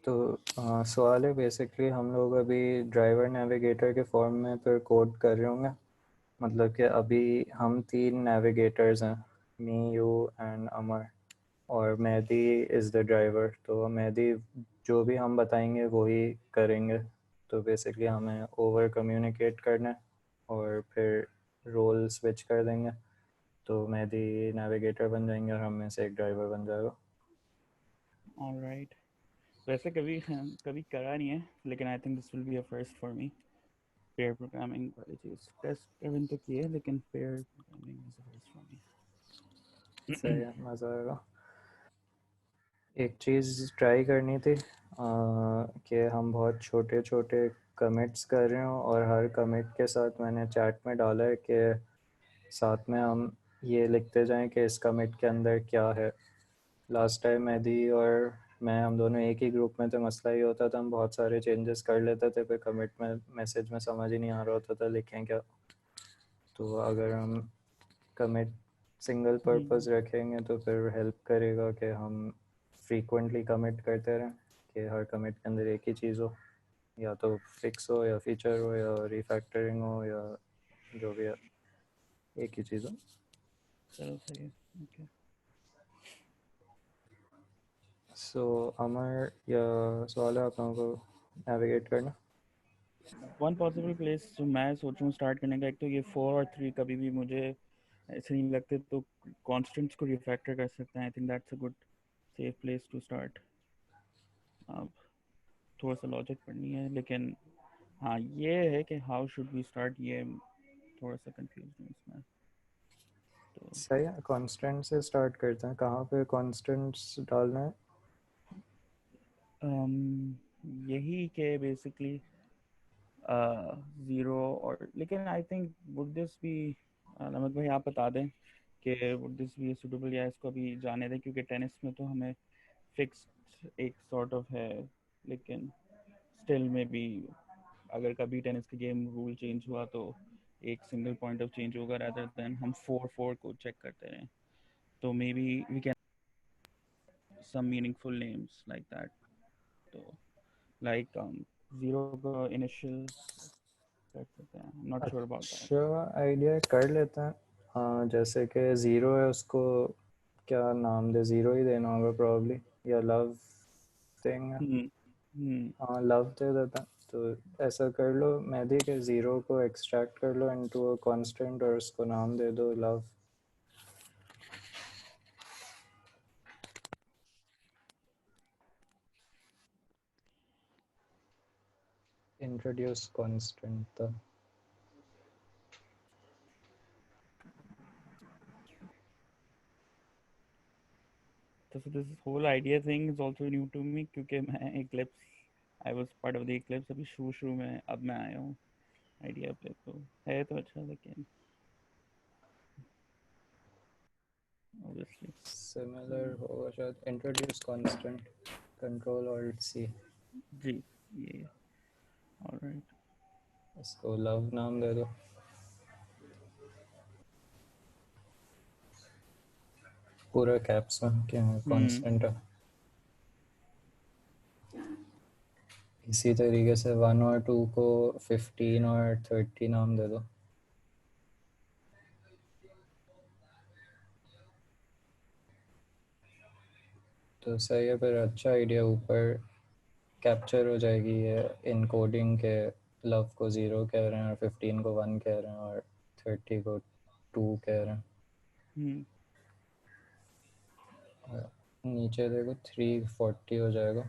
तो सवाल है बेसिकली हम लोग अभी ड्राइवर नेविगेटर के फॉर्म में फिर कोड कर रहे होंगे। मतलब कि अभी हम 3 नेविगेटर्स हैं, मी यू एंड अमर, और मेहदी इज़ द ड्राइवर। तो मेहदी जो भी हम बताएंगे वही करेंगे। तो बेसिकली हमें ओवर कम्युनिकेट करना है और फिर रोल स्विच कर देंगे। तो मेहदी नेविगेटर बन जाएंगे और हम में से एक ड्राइवर बन जाएगा। ऑलराइट। वैसे कभी करा नहीं है, लेकिन I think this will be a first for me. Pair programming वाली चीज़ टेस्ट इवन तो की है, लेकिन pair programming is a first for सही मी। है, मज़ा आएगा। एक चीज़ ट्राई करनी थी कि हम बहुत छोटे छोटे कमिट्स कर रहे हो और हर कमिट के साथ मैंने चैट में डाला है कि साथ में हम ये लिखते जाएं कि इस कमिट के अंदर क्या है। लास्ट टाइम मेहदी और मैं हम दोनों एक ही ग्रुप में थे, मसला ये होता था हम बहुत सारे चेंजेस कर लेते थे, फिर कमिट में मैसेज में समझ ही नहीं आ रहा होता था लिखें क्या। तो अगर हम कमिट सिंगल पर्पस रखेंगे तो फिर हेल्प करेगा कि हम फ्रीक्वेंटली कमिट करते रहें, कि हर कमिट के अंदर एक ही चीज़ हो, या तो फिक्स हो या फीचर हो या रिफैक्टरिंग हो या जो भी है, एक ही चीज़ हो। चलो सही है। ओके। सो अमर या सवाल है आप लोगों को नेविगेट करना। वन पॉसिबल प्लेस जो मैं सोच रहा हूँ स्टार्ट करने का, एक तो ये 4 और 3 कभी भी मुझे ऐसे नहीं लगते, तो कॉन्स्टेंट्स को रिफैक्टर कर सकते हैं। I think that's a good safe place to start. अब थोड़ा सा लॉजिक पढ़नी है, लेकिन हाँ ये है कि हाउ शुड वी स्टार्ट, ये थोड़ा सा कंफ्यूज हूँ इसमें। तो सही है, कांस्टेंट से स्टार्ट करते हैं। कहाँ पे कांस्टेंट्स डालना है? यही कि बेसिकली ज़ीरो, और लेकिन आई थिंक वुड दिस भी, नमक भाई आप बता दें कि वुड दिस भी सूटेबल, या इसको अभी जाने दें, क्योंकि टेनिस में तो हमें फिक्स्ड एक सॉर्ट ऑफ है, लेकिन स्टिल में भी अगर कभी टेनिस का गेम रूल चेंज हुआ तो एक सिंगल पॉइंट ऑफ चेंज होगा, रादर देन हम 4-4 को चेक करते रहें। तो maybe we can some meaningful names like that. तो like zero का initial कर सकते हैं, I'm not sure about that. अच्छा आइडिया, कर लेते हैं। जैसे कि ज़ीरो है, उसको क्या नाम दे? ज़ीरो ही देना होगा प्रॉब्ली, या लव देंगे। हम्म हम्म हाँ, लव दे देता है। तो ऐसा कर लो मेहदी के ज़ीरो को एक्सट्रैक्ट कर लो इनटू अ कांस्टेंट और उसको नाम दे दो लव। इंट्रोड्यूस कांस्टेंट था। तो so this whole idea thing is also new to me, क्योंकि मैं Eclipse, I was part of the Eclipse अभी शुरू शुरू में, अब मैं आया हूँ आइडिया पे। तो है तो अच्छा, लेकिन obviously सिमिलर होगा शायद, introduce constant, control alt C. जी ये alright। इसको लव नाम दे दो, पूरा कैप्स में क्या हम्म कांस्टेंट है। इसी तरीके से 1 और 2 को 15 और 30 नाम दे दो। तो सही है, फिर अच्छा आइडिया ऊपर कैप्चर हो जाएगी ये इनकोडिंग के। लव को ज़ीरो कह रहे हैं और 15 को 1 कह रहे हैं और 30 को 2 कह रहे हैं। हम्म और नीचे देखो 340 हो जाएगा।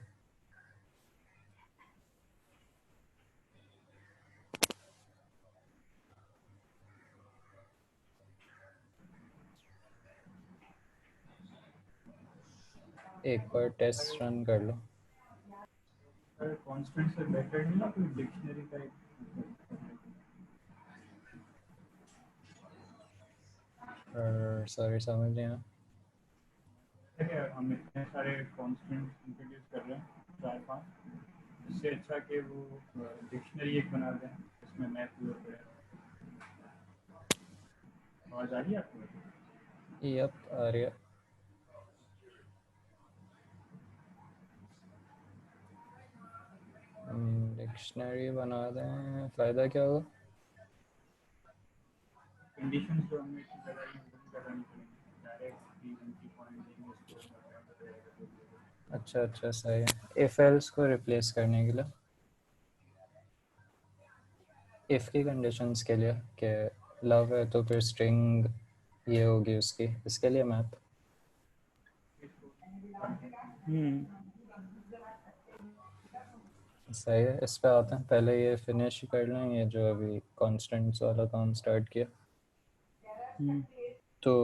एक बार टेस्ट रन कर लो। कांस्टेंट से बेटर नहीं ना कोई डिक्शनरी का एक और सॉरी समझ नहीं आया। है। हम इतने सारे कांस्टेंट इंट्रोड्यूस कर रहे हैं, 4-5, इससे अच्छा कि वो डिक्शनरी एक बना दें जिसमें मैथ यूज करें। आवाज आ रही है आपको? यप, आ रही है। डिक्शनरी बना दें, फ़ायदा क्या होगा? कंडीशंस जो हमने लगाई हैं वो भी लगानी पड़ेंगी, डायरेक्ट भी उनकी पॉइंट देंगे इसको। अच्छा अच्छा, सही है। इफ़ एल्स को रिप्लेस करने के लिए इफ़ की कंडीशंस के लिए कि लव है तो फिर स्ट्रिंग ये होगी उसकी, इसके लिए मैप। सही है, इस पे आते हैं। पहले ये फिनिश कर लें, ये जो अभी कॉन्स्टेंट्स वाला काम स्टार्ट किया। तो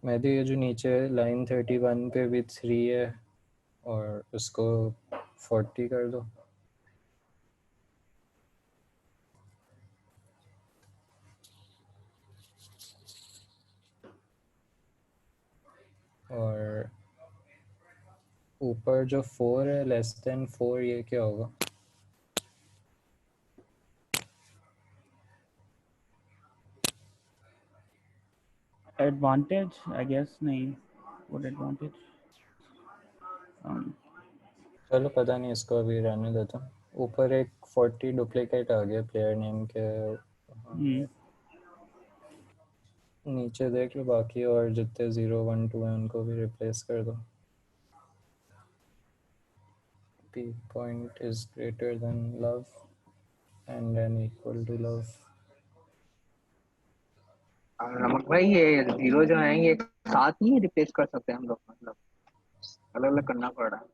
मेहदी, ये जो नीचे लाइन 31 पे भी 3 है और उसको 40 कर दो। और ऊपर जो 4 है, लेस देन 4, ये क्या होगा? एडवांटेज आई गेस, नहीं व्हाट एडवांटेज। चलो पता नहीं, इसको अभी रहने देता हूँ। ऊपर एक 40 डुप्लीकेट आ गया प्लेयर नेम के। नीचे देख लो बाकी, और जितने 0 1 2 हैं उनको भी रिप्लेस कर दो। p point is greater than love and then equal to love। नमक भाई, ये जीरो जो है ये साथ नहीं रिप्लेस कर सकते हम लोग, मतलब अलग अलग करना पड़ रहा है।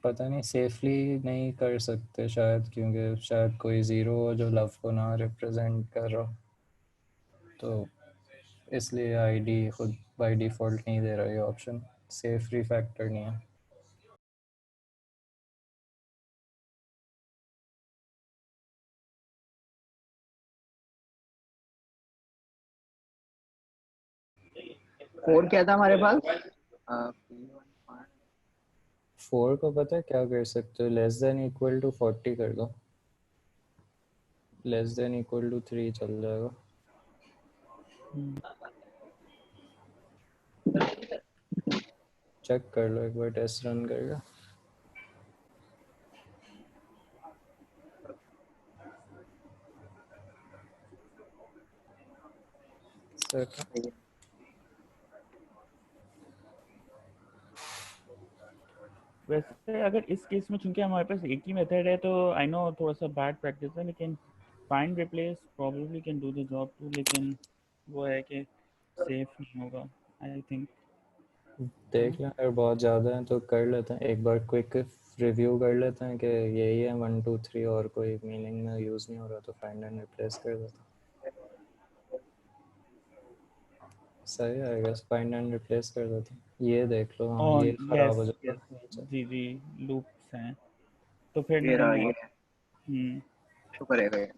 पता नहीं, सेफली नहीं कर सकते शायद, क्योंकि शायद कोई ज़ीरो हो जो लव को ना रिप्रेजेंट कर रहा हो, तो इसलिए आईडी खुद बाय डिफ़ॉल्ट नहीं दे रहा ये ऑप्शन। सेफ रीफैक्टर नहीं है। फोर क्या था हमारे पास? 4 को पता है क्या कर सकते हो? लेस देन इक्वल टू 40 कर दो। लेस देन इक्वल टू 3 चल जाएगा। चेक कर लो एक बार, टेस्ट रन करेगा। सर वैसे अगर इस केस में चूंकि हमारे पास एक ही मेथड है, तो आई नो थोड़ा सा बैड प्रैक्टिस है, लेकिन find replace probably can do the job too, लेकिन वो है कि सेफ नहीं होगा आई थिंक। देख लें, अगर बहुत ज़्यादा है तो कर लेते हैं एक बार, क्विक रिव्यू कर लेते हैं कि यही है 1 2 3 और कोई मीनिंग में यूज़ नहीं हो रहा, तो फाइंड एंड रिप्लेस कर देते हैं। सही आएगा, फाइंड एंड रिप्लेस कर देते हैं। ये देख लो, हाँ और ये ख़राब यस हो यस, जाएगा नीचे। जी जी, लूप्स हैं तो फिर ये रहा नहीं। ये शुक्र है ये।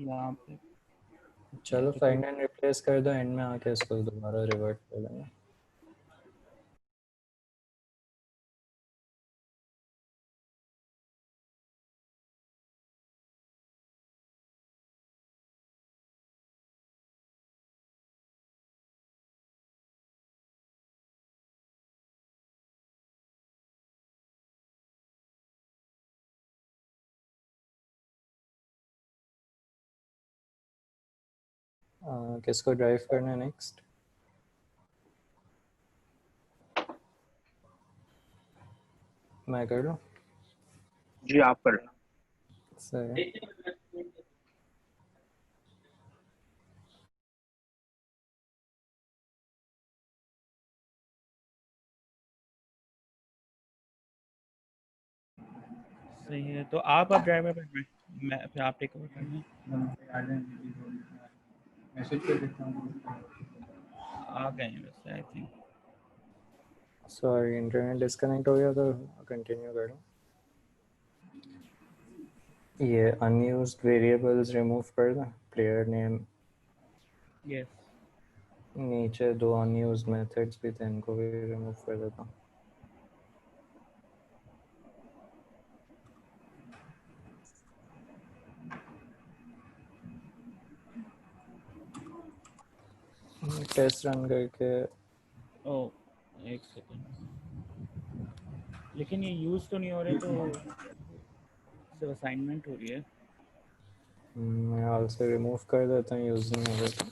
यहाँ पे चलो तो फिर फाइंड एंड रिप्लेस कर दो, एंड में आके इसको दोबारा रिवर्ट कर लेंगे। किसको ड्राइव करना है नेक्स्ट? मैं कर लूँ? जी आप कर लो। सही। सही है, तो आप अब ड्राइवर पर, मैं फिर आप टेक ओवर करना है। मैसेज कर देता हूँ। आ गए हैं वैसे I think. Sorry, internet disconnect हो गया, तो कंटिन्यू कर लूँ। ये अनयूज्ड वेरिएबल्स रिमूव कर दें, प्लेयर नेम। यस नीचे 2 अनयूज्ड मेथड्स भी थे, इनको भी रिमूव कर देता हूँ। टेस्ट रन करके ओ एक सेकेंड, लेकिन ये यूज तो नहीं हो रहे, तो सिर्फ असाइनमेंट हो रही है। मैं ऑल से रिमूव कर देता हूँ, यूज़ नहीं हो रहा।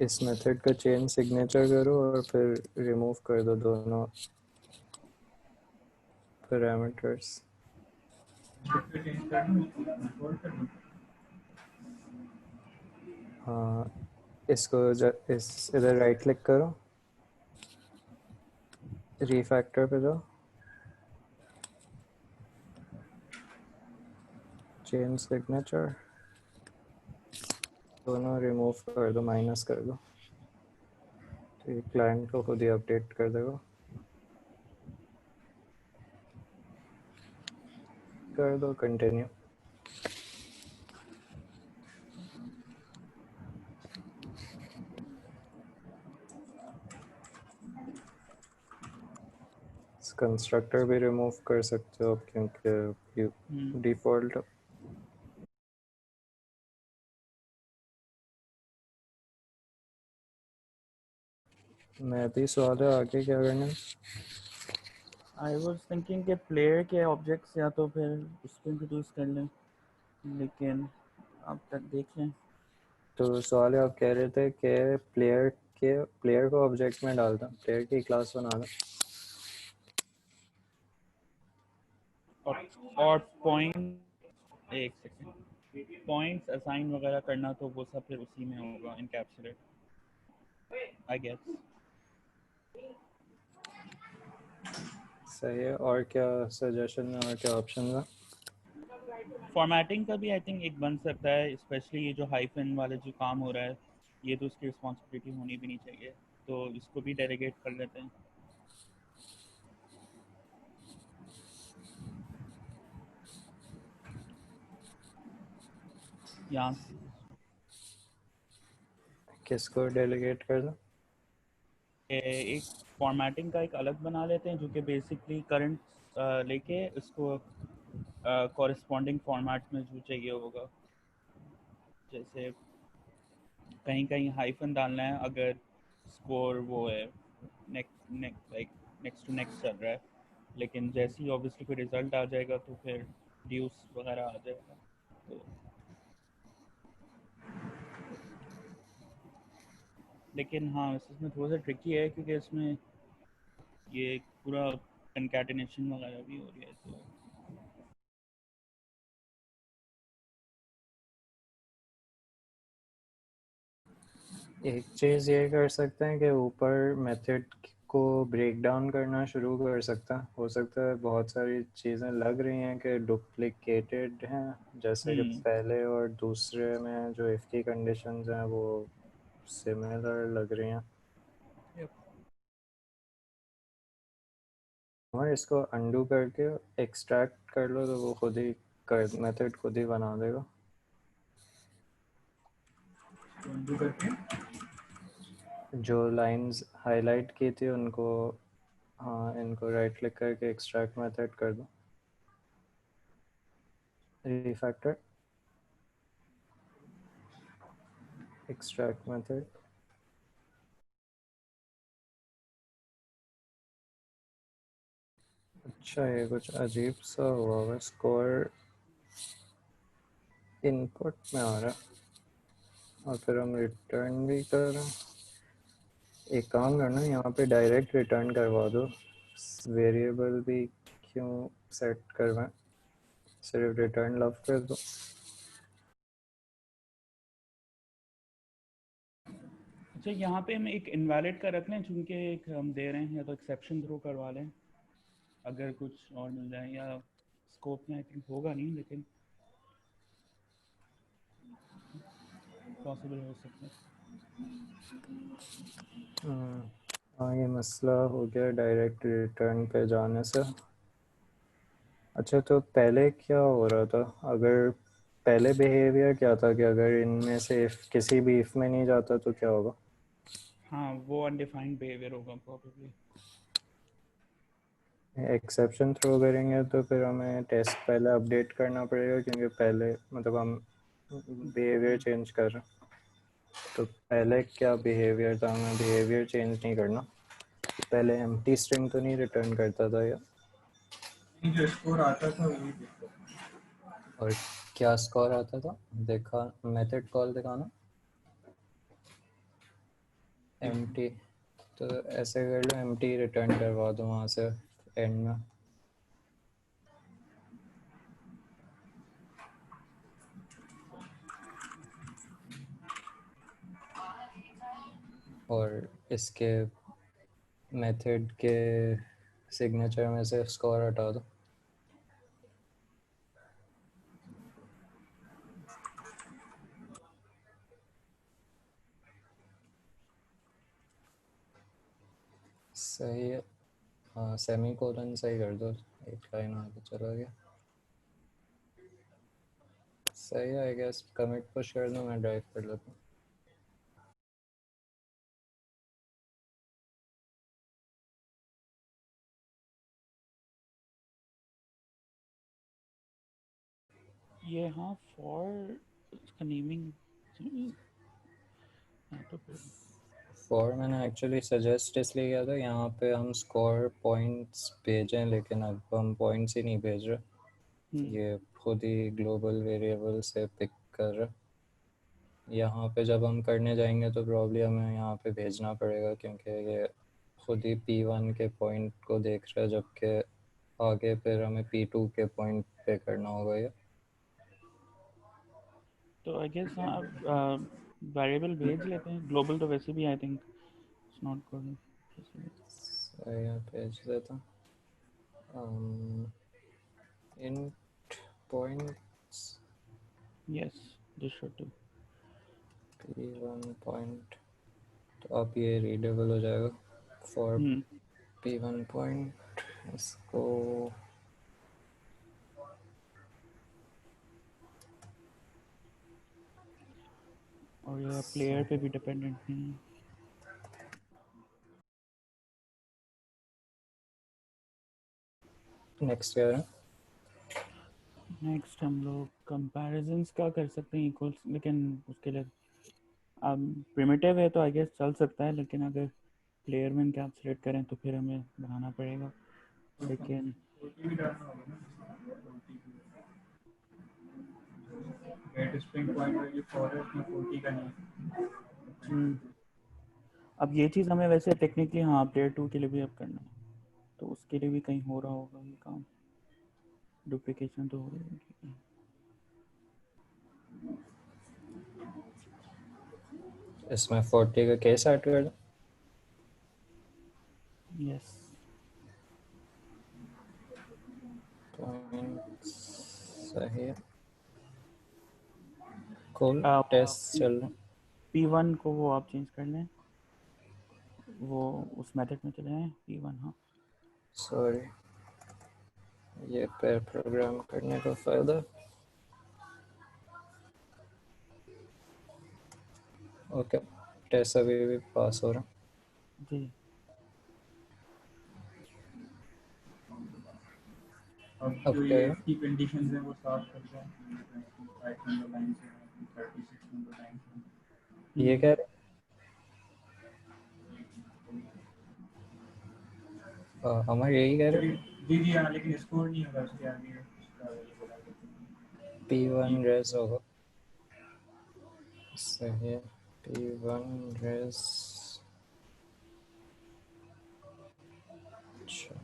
इस मेथड का चेन सिग्नेचर करो और फिर रिमूव कर दो दोनों पैरामीटर्स। हाँ, इसको इस इधर राइट क्लिक करो, रीफैक्टर पे जाओ, चेन सिग्नेचर, दोनों रिमूव कर दो, माइनस कर दो, तो ये क्लाइंट को खुद ही अपडेट कर देगा। कर दो कंटिन्यू। कंस्ट्रक्टर भी रिमूव कर सकते हो क्योंकि डिफ़ॉल्ट। मैं भी सवाल है आगे क्या करना है? आई वॉज थिंकिंग के प्लेयर के ऑब्जेक्ट्स या तो फिर उसको इंट्रोड्यूस कर लें, लेकिन अब तक देख लें। तो सवाल आप कह रहे थे कि प्लेयर को ऑब्जेक्ट में डालता, प्लेयर की क्लास बना दो और पॉइंट, एक सेकंड, पॉइंट्स असाइन वगैरह करना तो वो सब फिर उसी में होगा, इनकैप्सुलेट आई गेस। सही है। और क्या सजेशन में और क्या ऑप्शन है? फॉर्मेटिंग का भी आई थिंक एक बन सकता है, स्पेशली ये जो हाइफन वाले जो काम हो रहा है, ये तो उसकी रिस्पॉन्सिबिलिटी होनी भी नहीं चाहिए, तो इसको भी डेलीगेट कर लेते हैं। यहाँ किसको डेलीगेट कर दो? एक फॉर्मेटिंग का एक अलग बना लेते हैं, जो कि बेसिकली करंट लेके इसको कॉरेस्पॉन्डिंग फॉर्मेट में जो चाहिए होगा। जैसे कहीं कहीं हाइफन डालना है अगर स्कोर वो है नेक्स्ट नेक्स्ट टू नेक्स्ट चल रहा है, लेकिन जैसे ही ऑब्वियसली कोई रिजल्ट आ जाएगा तो फिर ड्यूस वगैरह आ जाएगा। तो लेकिन हाँ, इसमें थोड़ा सा ट्रिकी है क्योंकि इसमें ये पूरा कंकैटिनेशन वगैरह भी हो रही है, तो एक चीज़ ये कर सकते हैं कि ऊपर मेथड को ब्रेक डाउन करना शुरू कर सकता है। हो सकता है बहुत सारी चीज़ें लग रही हैं कि डुप्लिकेटेड हैं, जैसे कि पहले और दूसरे में जो इफ़ की कंडीशंस हैं वो सिमिलर लग रही हैं। और इसको अंडू करके एक्सट्रैक्ट कर लो तो वो खुद ही मेथड खुद ही बना देगा। undo करके जो लाइंस हाईलाइट की थी उनको, हाँ, इनको राइट क्लिक करके एक्सट्रैक्ट मेथड कर दो, रिफैक्टर, एक्सट्रैक्ट मेथड। अच्छा, ये कुछ अजीब सा हुआ है, स्कोर इनपुट में आ रहा है और फिर हम रिटर्न भी कर रहे हैं। एक काम करना, यहाँ पे डायरेक्ट रिटर्न करवा दो, वेरिएबल भी क्यों सेट करवाएं, सिर्फ रिटर्न लव कर दो। अच्छा, यहाँ पे हम एक इनवैलिड का रख लें, चूंकि एक हम दे रहे हैं, या तो एक्सेप्शन थ्रो करवा लें अगर कुछ और मिल जाए, या स्कोप में आई थिंक होगा नहीं, लेकिन पॉसिबल हो सकता है। हाँ, ये मसला हो गया डायरेक्ट रिटर्न पे जाने से। अच्छा, तो पहले क्या हो रहा था? अगर पहले बिहेवियर क्या था कि अगर इनमें से किसी भी इफ में नहीं जाता तो क्या होगा? हाँ, वो अनडिफाइंड बिहेवियर होगा प्रॉब्लली। एक्सेप्शन थ्रो करेंगे तो फिर हमें टेस्ट पहले अपडेट करना पड़ेगा, क्योंकि पहले मतलब हम बिहेवियर चेंज कर रहे हैं। तो पहले क्या बिहेवियर था, हमें बिहेवियर चेंज नहीं करना। पहले एम्प्टी स्ट्रिंग तो नहीं रिटर्न करता था या? नहीं, जो स्कोर आता था वही देखो। और क्या स्कोर आता था देखा? मेथड कॉल दिखाना एम्प्टी। तो ऐसे कर लो, एम्प्टी रिटर्न करवा दो वहाँ से एंड में। और इसके मेथड के सिग्नेचर में से स्कोर हटा दो। सही है। हाँ, सेमी कोलन सही कर दो, एक लाइन आगे चला गया। सही है, आई गेस कमिट पुश कर दो, मैं ड्राइव कर लेता हूँ। ये हाँ फॉर इसका नेमिंग तो फिर फॉर मैंने एक्चुअली सजेस्ट इसलिए किया था, यहाँ पे हम स्कोर पॉइंट्स भेजें, लेकिन अब हम पॉइंट्स ही नहीं भेज रहे, ये खुद ही ग्लोबल वेरिएबल से पिक कर रहा। यहाँ पे जब हम करने जाएंगे तो प्रॉब्ली हमें यहाँ पे भेजना पड़ेगा, क्योंकि ये खुद ही P1 के पॉइंट को देख रहा है, जबकि आगे फिर हमें P2 के पॉइंट पे करना होगा ये। तो आई गेस हाँ अब वेरिएबल भेज लेते हैं। ग्लोबल तो वैसे भी I think it's not good. सही है, भेज देता हूँ। int points yes this should do. P1 point, तो अब ये रीडेबल हो जाएगा फॉर P1 पॉइंट। इसको और ये प्लेयर पे भी डिपेंडेंट नहीं है। नेक्स्ट क्या है? नेक्स्ट हम लोग कंपैरिजंस का कर सकते हैं इक्वल्स, लेकिन उसके लिए अब प्रिमिटिव है तो आई गेस चल सकता है, लेकिन अगर प्लेयर में इनकैप्सुलेट करें तो फिर हमें बनाना पड़ेगा। लेकिन OT भी डालना होगा ना, गेट स्प्रिंग पॉइंट जो फॉर है उसमें 40 का नहीं। अब ये चीज़ हमें वैसे टेक्निकली हाँ प्लेयर 2 के लिए भी अब करना है, तो उसके लिए भी कहीं हो रहा होगा ये काम। डुप्लीकेशन तो हो रही है। इसमें 40 का केस ऐड कर दो। यस सही है, कूल। टेस्ट चल रहा है। P1 को वो आप चेंज कर लें, वो उस मेथड में चले जाएं P1। हाँ सॉरी, ये पेयर प्रोग्राम करने का फ़ायदा। ओके, टेस्ट अभी भी पास हो रहा। जी। अब अब जो क्या ये है? की कंडीशंस हैं वो साफ कर जाए 5 नंबर लाइन से 36 नंबर लाइन से। ये क्या है? हमारे यही कह रहे जी जी हाँ, लेकिन स्कोर नहीं होगा उसके आगे उसका ये बोला P1 रेस होगा। सही है, P1 रेस। अच्छा,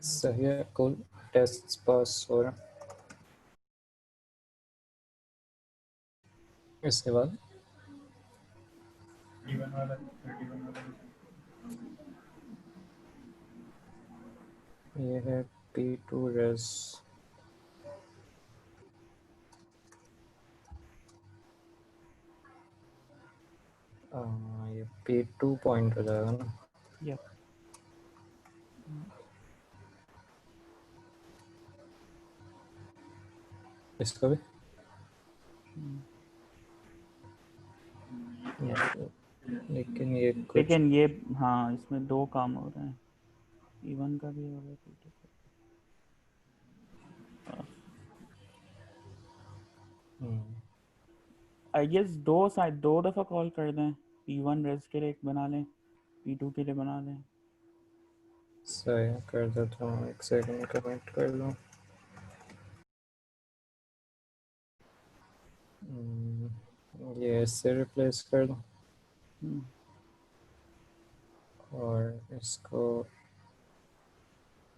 सही है, कूल। टेस्ट पास हो रहा। इसके बाद P1 वाला 31 वाला ये है P2 रेस। ये P2 पॉइंट हो जाएगा ना? यप इसका भी लेकिन ये कुछ लेकिन ये हाँ इसमें दो काम हो रहे हैं, P1 का भी हो रहा है P2 का। आई गेस दो दफ़ा कॉल कर दें, P1 रेस के लिए एक बना लें, P2 के लिए बना लें। सही कर देता हूँ, एक सेकंड कमेंट कर लूँ। ये इससे रिप्लेस कर दूँ और इसको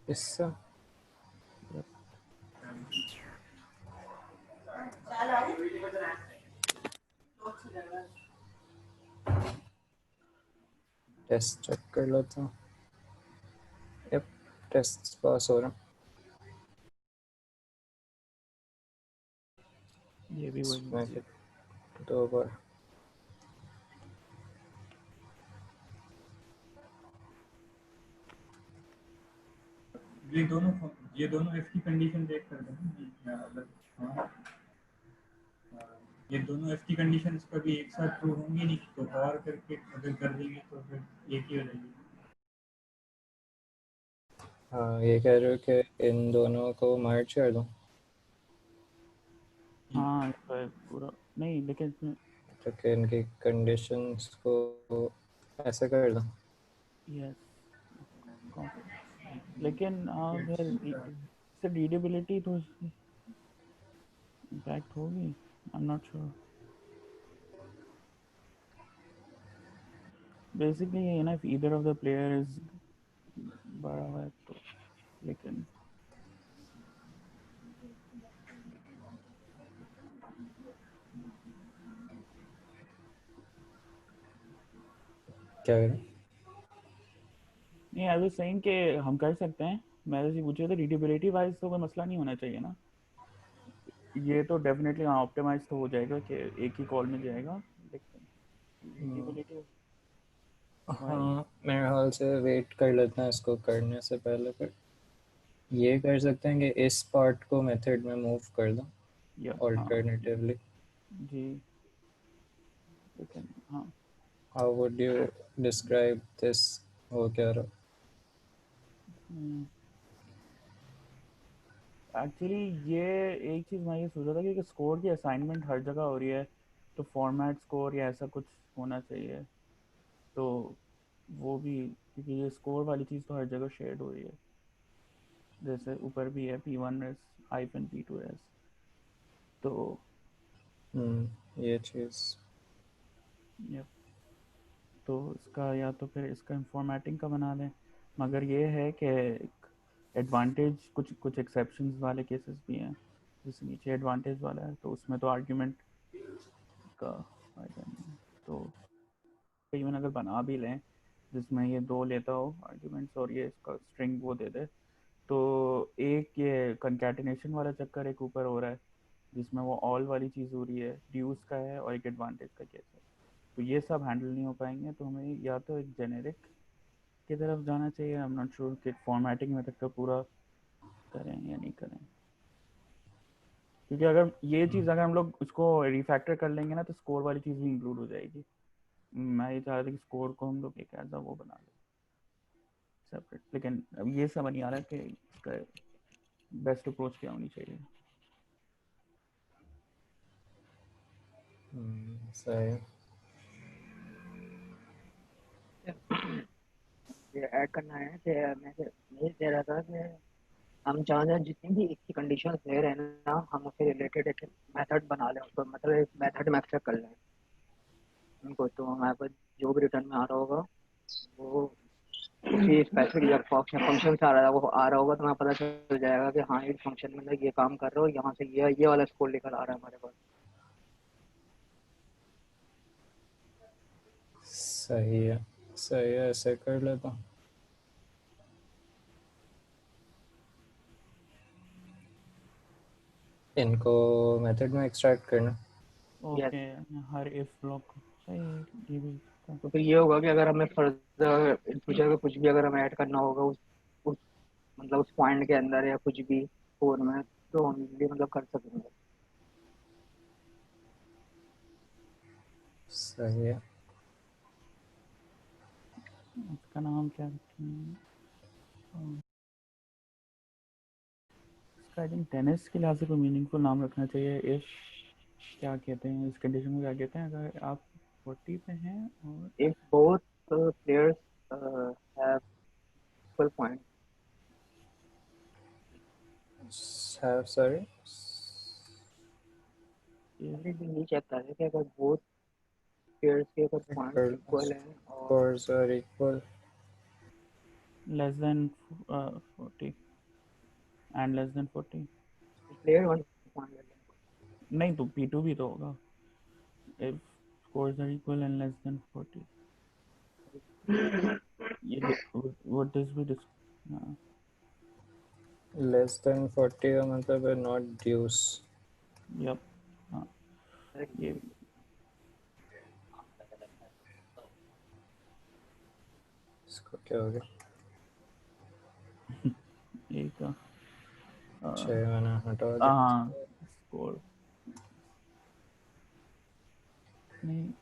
इससे। टेस्ट चेक कर लेता हूँ। यप, टेस्ट पास हो रहा है। ये भी वही इसमें है। 2 बार। ये दोनों एफ की कंडीशन चेक कर देना। हाँ, ये दोनों एफ की कंडीशन कभी एक साथ ट्रू होंगी नहीं, तो और करके अगर कर देंगे तो फिर एक ही हो जाएगी। हाँ, ये कह रहे हो कि इन दोनों को मर्ज कर दूँ? हाँ तो पूरा नहीं, लेकिन तो कि इनकी कंडीशंस को ऐसे कर दूँ? यस, लेकिन फिर इससे रीडेबिलिटी तो इम्पैक्ट होगी। I am not sure. Basically ये ना, if either of the player is बड़ा है तो, लेकिन क्या करें? नहीं, आई वाज सेइंग कि हम कर सकते हैं। मैं तो ये पूछ रहा था, रीडेबिलिटी वाइज तो कोई मसला नहीं होना चाहिए ना। ये तो डेफिनेटली ऑप्टिमाइज तो हो जाएगा कि एक ही कॉल में जाएगा, लेकिन रीडेबिलिटी हाँ, मेरे ख्याल से वेट कर लेते हैं इसको करने से पहले। फिर ये कर सकते हैं कि इस पार्ट को मेथड में मूव कर दूँ या हाँ ऑल्टरनेटिवली। जी, लेकिन हाँ how would you describe this? वो क्या रहा? एक्चुअली ये एक चीज़ मैं ये सोच रहा था कि स्कोर की असाइनमेंट हर जगह हो रही है, तो फॉर्मेट स्कोर या ऐसा कुछ होना चाहिए। तो वो भी, क्योंकि ये स्कोर वाली चीज़ तो हर जगह शेयर्ड हो रही है, जैसे ऊपर भी है P1 S hyphen P2 S. तो ये चीज़। यप, तो इसका या तो फिर इसका फॉर्मेटिंग का बना दें, मगर ये है कि एडवांटेज कुछ कुछ एक्सेप्शंस वाले केसेस भी हैं, जैसे नीचे एडवांटेज वाला है तो उसमें तो आर्ग्यूमेंट का फायदा नहीं है। तो इवन अगर बना भी लें जिसमें ये 2 लेता हो आर्ग्यूमेंट्स और ये इसका स्ट्रिंग वो दे दे, तो एक ये कंकैटिनेशन वाला चक्कर एक ऊपर हो रहा है, जिसमें वो ऑल वाली चीज़ हो रही है, ड्यूस का है और एक एडवांटेज का केस है। तो ये सब हैंडल नहीं हो पाएंगे, तो हमें या तो एक जेनेरिक की तरफ जाना चाहिए। आई एम नॉट श्योर कि फॉर्मेटिंग मेथड का पूरा करें या नहीं करें, क्योंकि अगर ये चीज़ अगर हम लोग उसको रिफैक्टर कर लेंगे ना, तो स्कोर वाली चीज़ भी इंक्लूड हो जाएगी। मैं ये चाह रहा था कि स्कोर को हम लोग एक ऐसा वो बना लें सेपरेट, लेकिन अब ये समझ नहीं आ रहा कि इसका बेस्ट अप्रोच क्या होनी चाहिए। सही है। ये ऐड करना है कि मैं ये कह रहा था कि हम चाहते हैं जितनी भी एक की कंडीशन दे रहे हैं ना, हम उससे रिलेटेड एक मेथड बना लें, उसको मतलब एक मेथड में एक्सट्रैक्ट कर लें उनको। तो हमारे पास जो भी रिटर्न में आ रहा होगा वो उसी स्पेसिफिक या फंक्शन से आ रहा है, वो आ रहा होगा तो हमें पता चल जाएगा कि हाँ इस फंक्शन में अंदर ये काम कर रहे हो, यहाँ से ये वाला स्कोर लेकर आ रहा है हमारे पास। सही है, सही है, ऐसे कर लेता हूँ। इनको मेथड में एक्सट्रैक्ट करना। Yes, okay, her if block सही है, ये भी तो फिर ये होगा कि अगर हमें फर्दर इन फ्यूचर में कुछ भी अगर हमें ऐड करना होगा उस मतलब उस पॉइंट के अंदर या कुछ भी कोड में, तो हम इजीली मतलब कर सकेंगे। सही है। इसका नाम क्या रखें? इसका आई थिंक टेनिस के लिहाज से कोई मीनिंगफुल नाम रखना चाहिए। इफ क्या कहते हैं इस कंडीशन में, क्या कहते हैं अगर आप 40 पे हैं और if both players have equal points. have sorry अभी भी नहीं चेक कर रहे कि अगर both players के अगर points equal हैं और scores are equal less than 40 and less than 40, player 1 point ले लें. नहीं तो P2 भी तो होगा if scores are equal and less than 40. ये what does we less than 40 का मतलब है not deuce. yep हाँ ये इसको क्या हो गया? एक 6 मैंने हटा दिया. हाँ स्कोर नहीं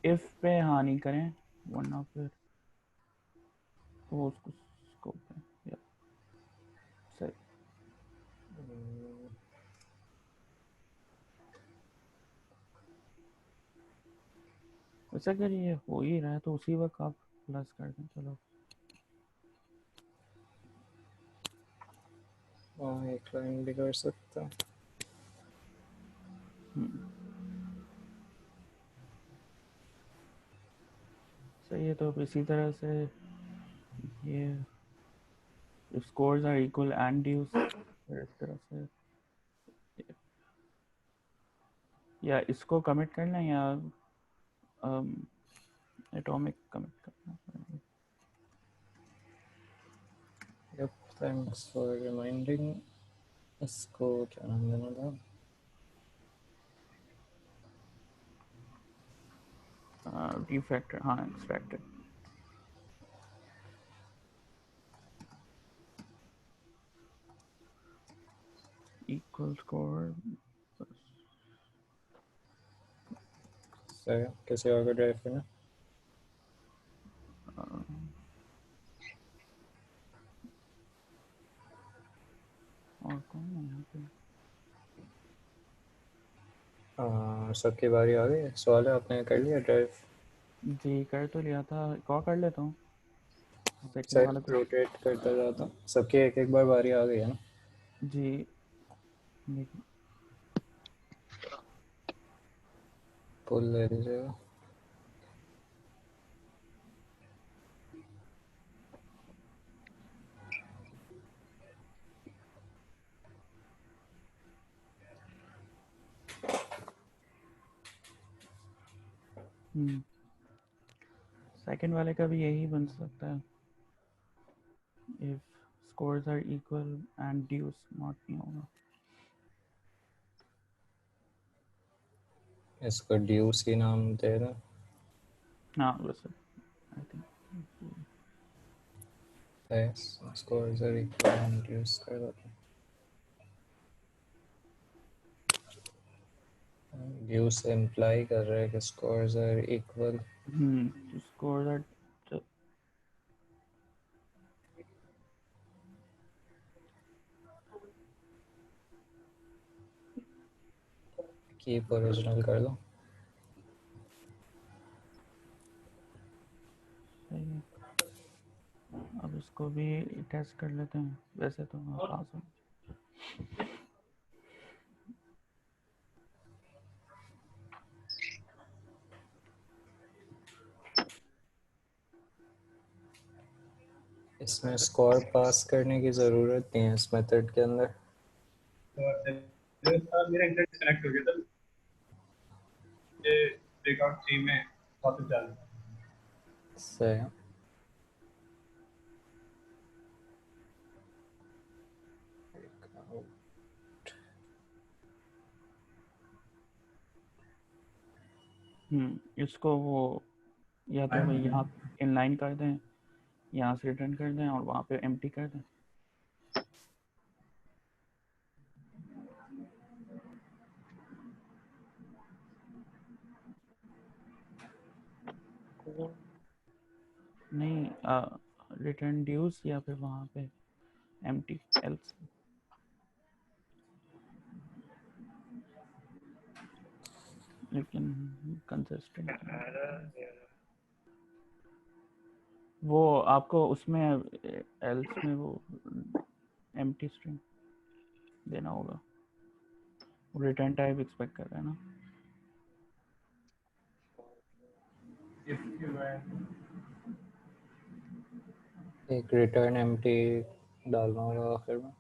इफ पे हाँ नहीं करें वरना फिर वो उसको स्कोप है या सही. वैसे अगर ये हो ही रहा है तो उसी वक्त आप प्लस कर दें. चलो एक लाइन भी कर सकता हूँ. सही है. तो अब इसी तरह से ये if scores are equal and dues फिर इस तरह से या इसको कमिट कर लें या एटॉमिक कमिट करना पड़ेगा. Yep, thanks for reminding. इसको क्या नाम देना था? रिफैक्टर हाँ एक्सट्रैक्टेड इक्वल स्कोर सही. किसी और का ड्राइव करना? और कौन है यहाँ पे. सबकी बारी आ गई. सवाल है आपने कर लिया ड्राइव? जी कर तो लिया था. कॉल कर लेता हूँ सेकंड वाला सर तो. रोटेट करता जाता हूँ. सबकी एक एक बार बारी आ गई है ना? जी लेकिन पुल ले लीजिएगा. सेकंड वाले का भी यही बन सकता है if scores are equal and deuce not नहीं होगा. इसको ड्यूस ही नाम दे दें. हाँ वैसे I think Yes, scores are equal and ड्यूस कर देते हैं. ड्यूस इम्प्लाई कर रहा है कि scores are equal. Scores are keep original कर दो. सही है. अब इसको भी टेस्ट कर लेते हैं. वैसे तो पास हो. इसमें स्कोर पास करने की ज़रूरत नहीं है इस मेथड के अंदर. मेरा इंटरनेट कनेक्ट हो गया था. ये ब्रेकआउट टीम में वापस जा रहा है. सही. इसको वो या तो भाई यहाँ इनलाइन कर दें यहाँ से रिटर्न कर दें और वहाँ पे एम्प्टी कर दें. नहीं रिटर्न ड्यूस या फिर वहाँ पे empty else. लेकिन कंसिस्टेंट वो आपको उसमें एल्स में वो एम्प्टी स्ट्रिंग देना होगा, रिटर्न टाइप एक्सपेक्ट कर रहा है ना। if के बाद एक रिटर्न एम्प्टी डालना होगा आखिर में।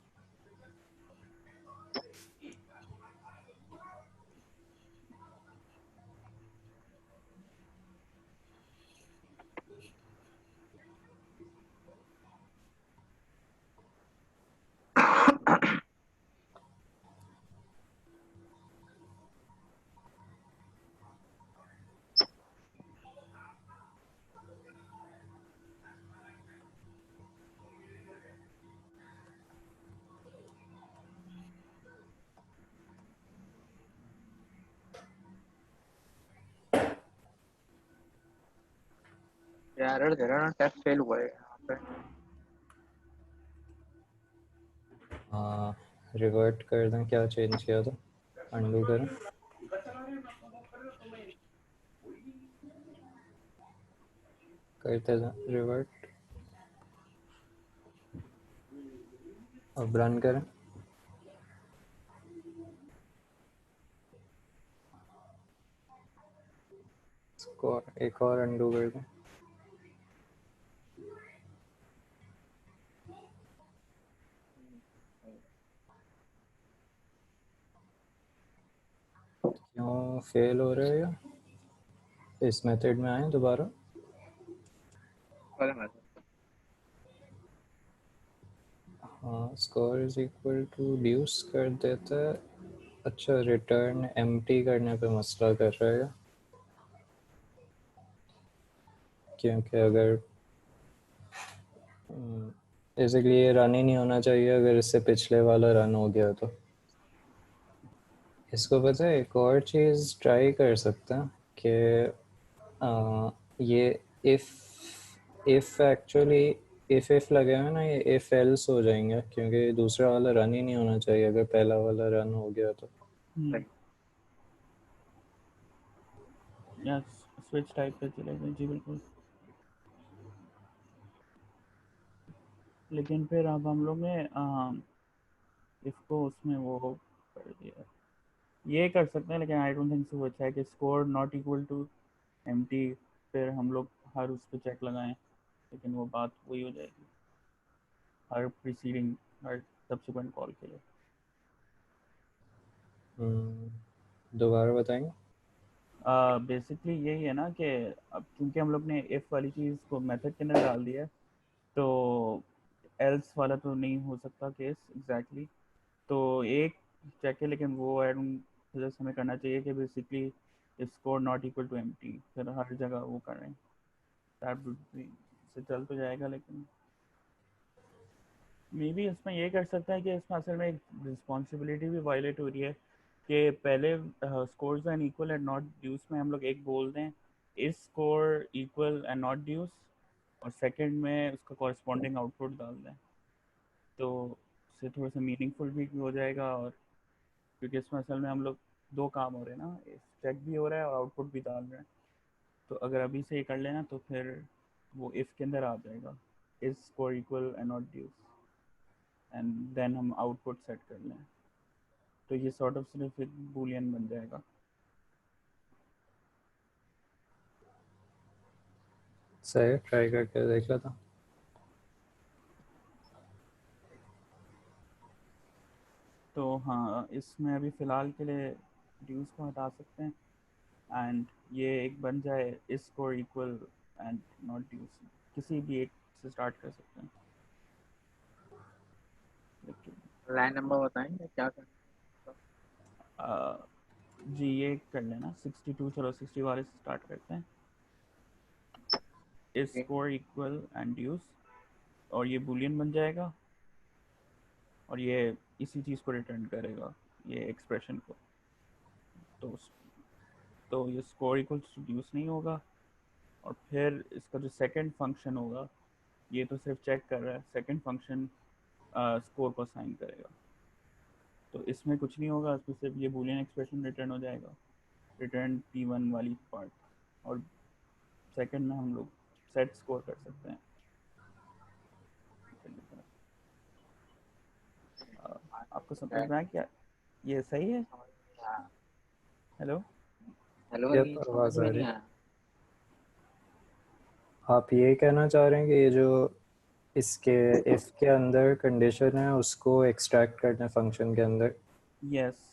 एरर दे रहा है ना, टेस्ट फेल हुआ है यहाँ पे। हाँ, रिवर्ट कर दें, क्या चेंज किया था, अंडू करें। करते थे रिवर्ट, अब रन करें। इसको एक और अंडू कर दें। क्यों फेल हो रहे हो? इस मेथड में आए दोबारा। हाँ, स्कोर इज इक्वल टू ड्यूस कर देता है। अच्छा, रिटर्न एम्प्टी करने पे मसला कर रहा है, क्योंकि अगर बेसिकली ये रन ही नहीं होना चाहिए अगर इससे पिछले वाला रन हो गया तो। इसको पता है, एक और चीज़ ट्राई कर सकते हैं कि ये इफ़ एक्चुअली इफ़ लगे हुए ना, ये इफ़ एल्स हो जाएंगे, क्योंकि दूसरा वाला रन ही नहीं होना चाहिए अगर पहला वाला रन हो गया तो। या स्विच टाइप पे चलेगा जी बिल्कुल। लेकिन फिर अब हम लोग ने इसको उसमें वो कर दिया, ये कर सकते हैं, लेकिन आई डोंट थिंक सो अच्छा है कि score not equal to empty फिर हम लोग हर उस पर चेक लगाएं, लेकिन वो बात वही हो जाएगी हर प्रीसीडिंग हर सब्सिक्वेंट कॉल के लिए। दोबारा बताएंगे। बेसिकली यही है ना कि अब क्योंकि हम लोग ने इफ़ वाली चीज़ को मेथड के अंदर डाल दिया है, तो एल्स वाला तो नहीं हो सकता केस एग्जैक्टली। तो एक चेक है, लेकिन वो आई डोंट सजेस्ट हमें करना चाहिए कि basically score not equal to empty फिर हर जगह वो कर रहे हैं, दैट वुड बी से चल तो जाएगा, लेकिन मे बी इसमें ये कर सकता है कि इसमें असल में एक रिस्पॉन्सिबिलिटी भी वायलेट हो रही है कि पहले scores and equal and not deuce में हम लोग एक बोल दें is score equal and not deuce, और सेकंड में उसका कॉरस्पॉन्डिंग आउटपुट डाल दें, तो उससे थोड़ा सा मीनिंगफुल भी हो जाएगा। और क्योंकि इसमें असल में हम लोग दो काम हो रहे हैं ना, चेक भी हो रहा है और आउटपुट भी डाल रहे हैं, तो अगर अभी से ये कर लेना तो फिर वो इफ़ के अंदर आ जाएगा is score equal and not deuce, and then हम आउटपुट सेट कर लें, तो ये सॉर्ट ऑफ सिर्फ एक बूलियन बन जाएगा। सही, ट्राई करके देख लेता। तो हाँ, इसमें अभी फ़िलहाल के लिए ड्यूस को हटा सकते हैं एंड ये एक बन जाए is score equal and not deuce, किसी भी एक से स्टार्ट कर सकते हैं। लेकिन लाइन नंबर बताएंगे क्या करना। जी ये कर लेना 62, चलो 60 वाले से स्टार्ट करते हैं। इज स्कोर इक्वल एंड ड्यूस, और ये बूलियन बन जाएगा और ये इसी चीज़ को रिटर्न करेगा, ये एक्सप्रेशन को। तो तो ये स्कोर इक्वल टू ड्यूस नहीं होगा, और फिर इसका जो सेकंड फंक्शन होगा ये तो सिर्फ चेक कर रहा है, सेकंड फंक्शन स्कोर को असाइन करेगा। तो इसमें कुछ नहीं होगा, इसमें सिर्फ ये बूलियन एक्सप्रेशन रिटर्न हो जाएगा, रिटर्न P1 वाली पार्ट, और सेकंड में हम लोग सेट स्कोर कर सकते हैं। आपको समझ में आया क्या? ये सही है? हेलो हेलो, यप, अभी समझ आवाज़ आ में रही नहीं है। आया। आप ये कहना चाह रहे हैं कि ये जो इसके इफ़ के अंदर कंडीशन है उसको एक्सट्रैक्ट करना है फंक्शन के अंदर? यस।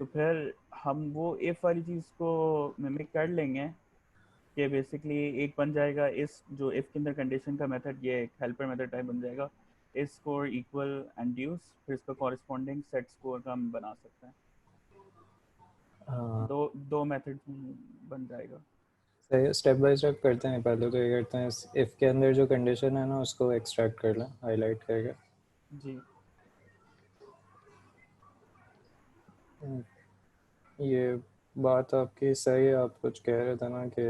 तो फिर हम वो इफ वाली चीज़ को मिमिक कर लेंगे कि बेसिकली एक बन जाएगा इस जो इफ के अंदर कंडीशन का मेथड, ये एक हेल्पर मेथड टाइप बन जाएगा, इस स्कोर इक्वल एंड ड्यूस, फिर इसका कॉरेस्पॉन्डिंग सेट स्कोर का हम बना सकते हैं। हाँ, दो मेथड बन जाएगा। सही। स्टेप बाय स्टेप करते हैं। पहले तो ये करते हैं इफ़ के अंदर जो कंडीशन है ना उसको एक्सट्रैक्ट कर लें हाईलाइट करके। जी ये बात आपकी सही है। आप कुछ कह रहे थे ना कि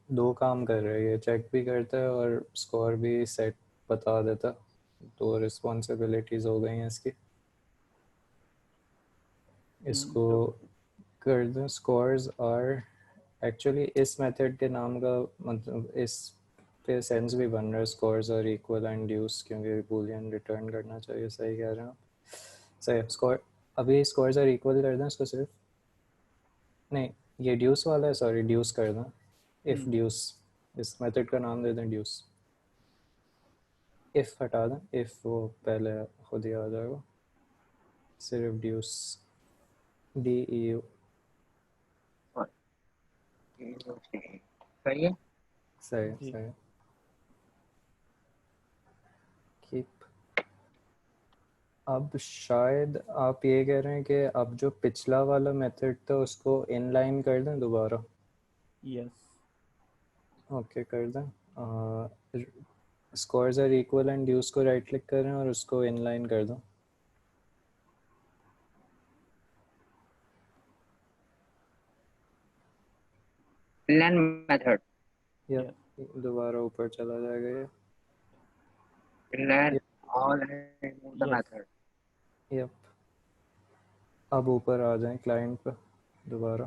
दो काम कर रहे हैं, ये चेक भी करता है और स्कोर भी सेट बता देता। दो रिस्पॉन्सिबिलिटीज़ हो गई हैं इसकी। इसको तो कर दें स्कोर्स और एक्चुअली इस मेथड के नाम का मतलब इस पे सेंस भी बन रहा है, स्कोर्स और इक्वल एंड ड्यूस, क्योंकि बूलियन रिटर्न करना चाहिए। सही कह रहे हैं आप। सही। स्कोर अभी स्कोर्स और इक्वल कर दें इसको सिर्फ। नहीं, ये ड्यूस वाला है, सॉरी, ड्यूस कर दें। इफ़ ड्यूस, इस मेथड का नाम दे दें ड्यूस। इफ़ हटा दें, इफ़ वो पहले खुद ही आ जाएगा। सिर्फ ड्यूस, DEU। सही है। सही जी सही। कीप। अब शायद आप ये कह रहे हैं कि अब जो पिछला वाला मेथड था उसको इनलाइन कर दें दोबारा। यस ओके, कर दें। स्कोर्स आर इक्वल एंड ड्यूस को राइट क्लिक करें और उसको इनलाइन कर दो। inline मेथड, यप, यस दोबारा ऊपर चला जाएगा ये। inline yup all and remove the yes. method। Yup. अब ऊपर आ जाएं क्लाइंट पे दोबारा।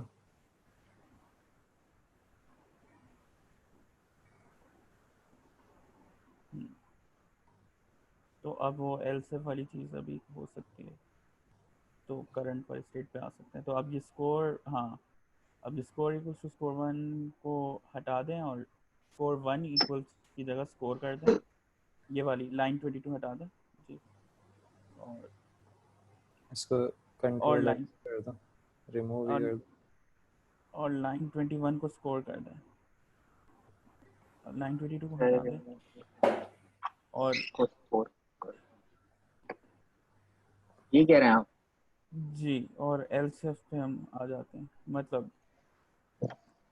तो अब वो एल्स वाली चीज़ अभी हो सकती है, तो करंट वाली स्टेट पे आ सकते हैं। तो अब ये स्कोर, हाँ, अब score equals to score one को हटा दें और स्कोर वन इक्वल्स की जगह स्कोर कर दें। ये वाली लाइन 22 हटा दें जी, और इसको और कंट्रोल लाइन कर दो, रिमूव ही और, कर दो। और लाइन 21 को स्कोर कर दें, लाइन 22 को हटा दें और को स्कोर कर, ये कह रहे हैं आप? जी, और एल्सेफ पे हम आ जाते हैं। मतलब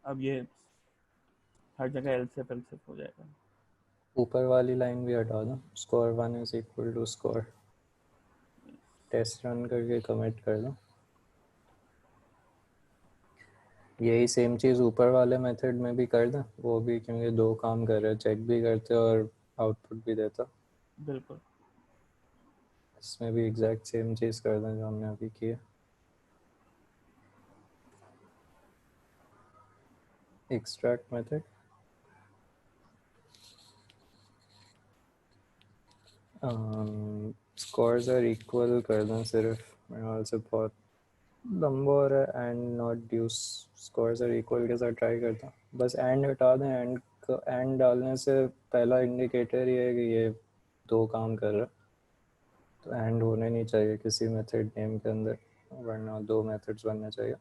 अब ये हर जगह एल्सेफ एल्सेफ हो जाएगा। ऊपर वाली लाइन भी हटा दो, score one is equal to score. Test run करके कमिट कर दो। यही सेम चीज़ ऊपर वाले मेथड में भी कर दें, वो भी क्योंकि दो काम कर रहे हैं, चेक भी करते और आउटपुट भी देता। बिल्कुल। इसमें भी एग्जैक्ट सेम चीज़ कर दें जो हमने अभी की है। Extract method, scores are equal कर दें सिर्फ। मेरे ख्याल से बहुत लंबा हो रहा है। And not deuce, scores are equal के साथ ट्राई करता हूँ। बस एंड हटा दें। एंड डालने से पहला इंडिकेटर ये है कि ये दो काम कर रहा है, तो एंड होने नहीं चाहिए किसी मेथड नेम के अंदर, वरना दो मेथड्स बनने चाहिए।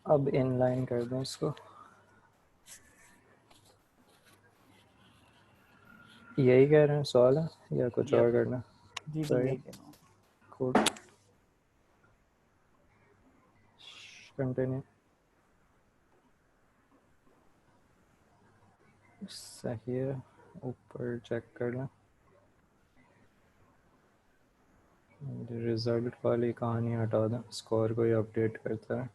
अब इनलाइन कर दूँ इसको। यही कह रहे हैं सवाल है या कुछ यप, और करना? जी जी सही है। यही कह रहा हूँ। Code continue. सही है। ऊपर चेक कर लें। रिजल्ट वाली कहानी हटा दें, स्कोर को ही अपडेट करता है।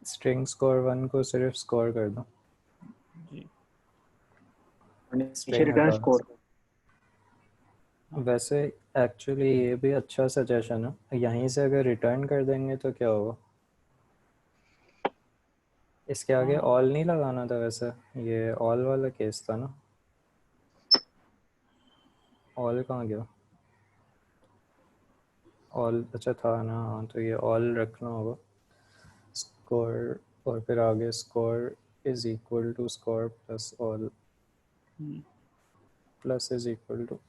स्ट्रिंग स्कोर 1 को सिर्फ स्कोर कर दो, जी नीचे स्ट्रिंग रिटर्न हटा दो। स्कोर। वैसे एक्चुअली ये भी अच्छा सजेशन है, यहीं से अगर रिटर्न कर देंगे तो क्या होगा? इसके आगे हाँ ऑल नहीं लगाना था, वैसे ये ऑल वाला केस था ना, ऑल कहाँ गया? ऑल अच्छा था ना, हाँ तो ये ऑल रखना होगा। स्कोर और फिर आगे score is equal to score plus all plus is equal to.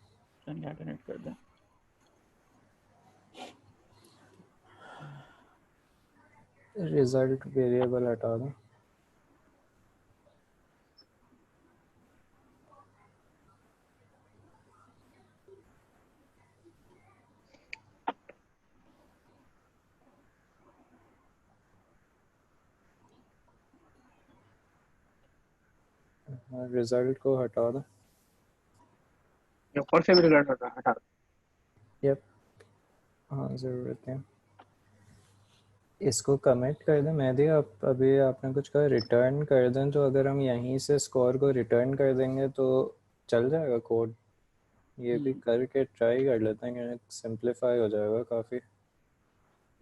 क्या कनेक्ट कर दें? रिजल्ट वेरिएबल हटा दो। रिजल्ट को हटा दो। ऊपर से भी रिजल्ट हटा दो। यप, हाँ ज़रूरत है। इसको कमिट कर दें मेहदी, आप अभी आपने कुछ कहा रिटर्न कर दें, तो अगर हम यहीं से स्कोर को रिटर्न कर देंगे तो चल जाएगा कोड। ये भी करके ट्राई कर लेते हैं कि सिंप्लीफाई हो जाएगा काफ़ी।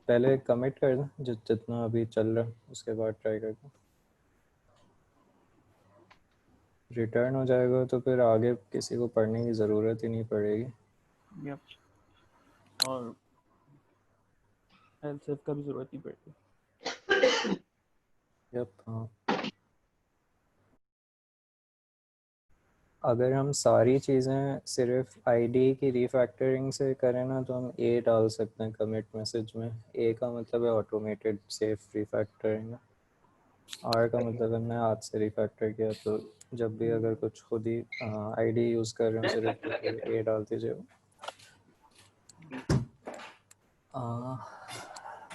पहले कमिट कर दें जितना अभी चल रहा है, उसके बाद ट्राई करते हैं। रिटर्न हो जाएगा तो फिर आगे किसी को पढ़ने की ज़रूरत ही नहीं पड़ेगी। यप, और एलसेफ का भी ज़रूरत नहीं पड़ती। यप, हाँ। अगर हम सारी चीज़ें सिर्फ आईडी की रीफैक्टरिंग से करें ना, तो हम ए डाल सकते हैं कमिट मैसेज में। ए का मतलब है ऑटोमेटेड सेफ रीफैक्टरिंग, आर का मतलब है मैं हाथ से रीफैक्टर किया। तो जब भी अगर कुछ खुद ही आईडी यूज़ कर रहे हो सिर्फ, तो फिर ए डाल दीजिए।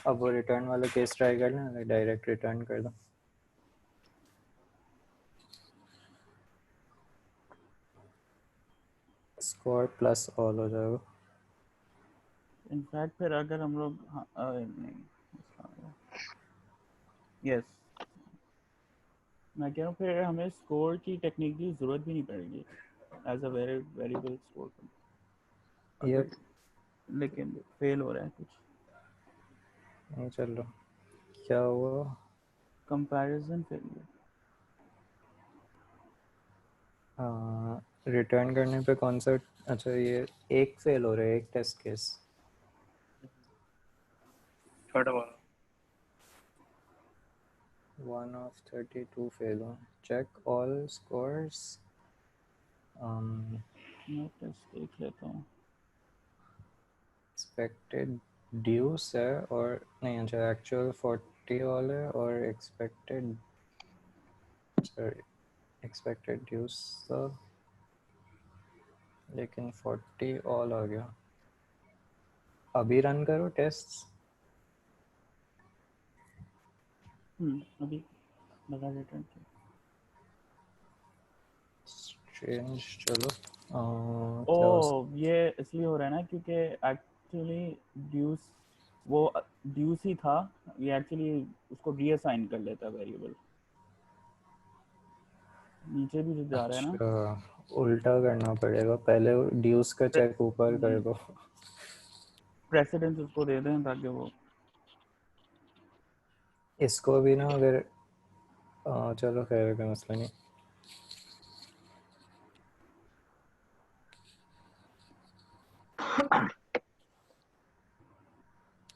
अब वो रिटर्न वाला केस ट्राई कर लें, डायरेक्ट रिटर्न कर दो। स्कोर प्लस ऑल हो जाएगा। इनफैक्ट फिर अगर हम लोग नहीं, यस मैं कह रहा हूँ फिर हमें स्कोर की टेक्निक की ज़रूरत भी नहीं पड़ेगी एज अ वेरिएबल स्कोर। ये लेकिन फेल हो रहा है कुछ, नहीं चल रहा, क्या हुआ? Comparison failure. रिटर्न करने पे कौन सा? अच्छा ये एक फेल हो रहा है, एक टेस्ट केस। छोटा वाला 1 of 32 फेल हो। Check all scores. मैं टेस्ट देख लेता हूँ। एक्सपेक्टेड ड्यूस है और नहीं, अच्छा एक्चुअल 40 ऑल है और एक्सपेक्टेड, सॉरी एक्सपेक्टेड ड्यूस था लेकिन 40 ऑल आ गया। अभी रन करो टेस्ट। अभी लगा रिटर्न किया। चेंज चलो। क्या ओ ये इसलिए हो रहा है ना क्योंकि एक्चुअली ड्यूस वो ड्यूस ही था, ये एक्चुअली उसको रीअसाइन कर लेता है वेरिएबल। नीचे भी जो जा रहा है ना, अच्छा उल्टा करना पड़ेगा, पहले ड्यूस का चेक ऊपर कर दो। प्रेसिडेंस उसको दे दें ताकि वो इसको भी ना अगर चलो खैर का मसला नहीं।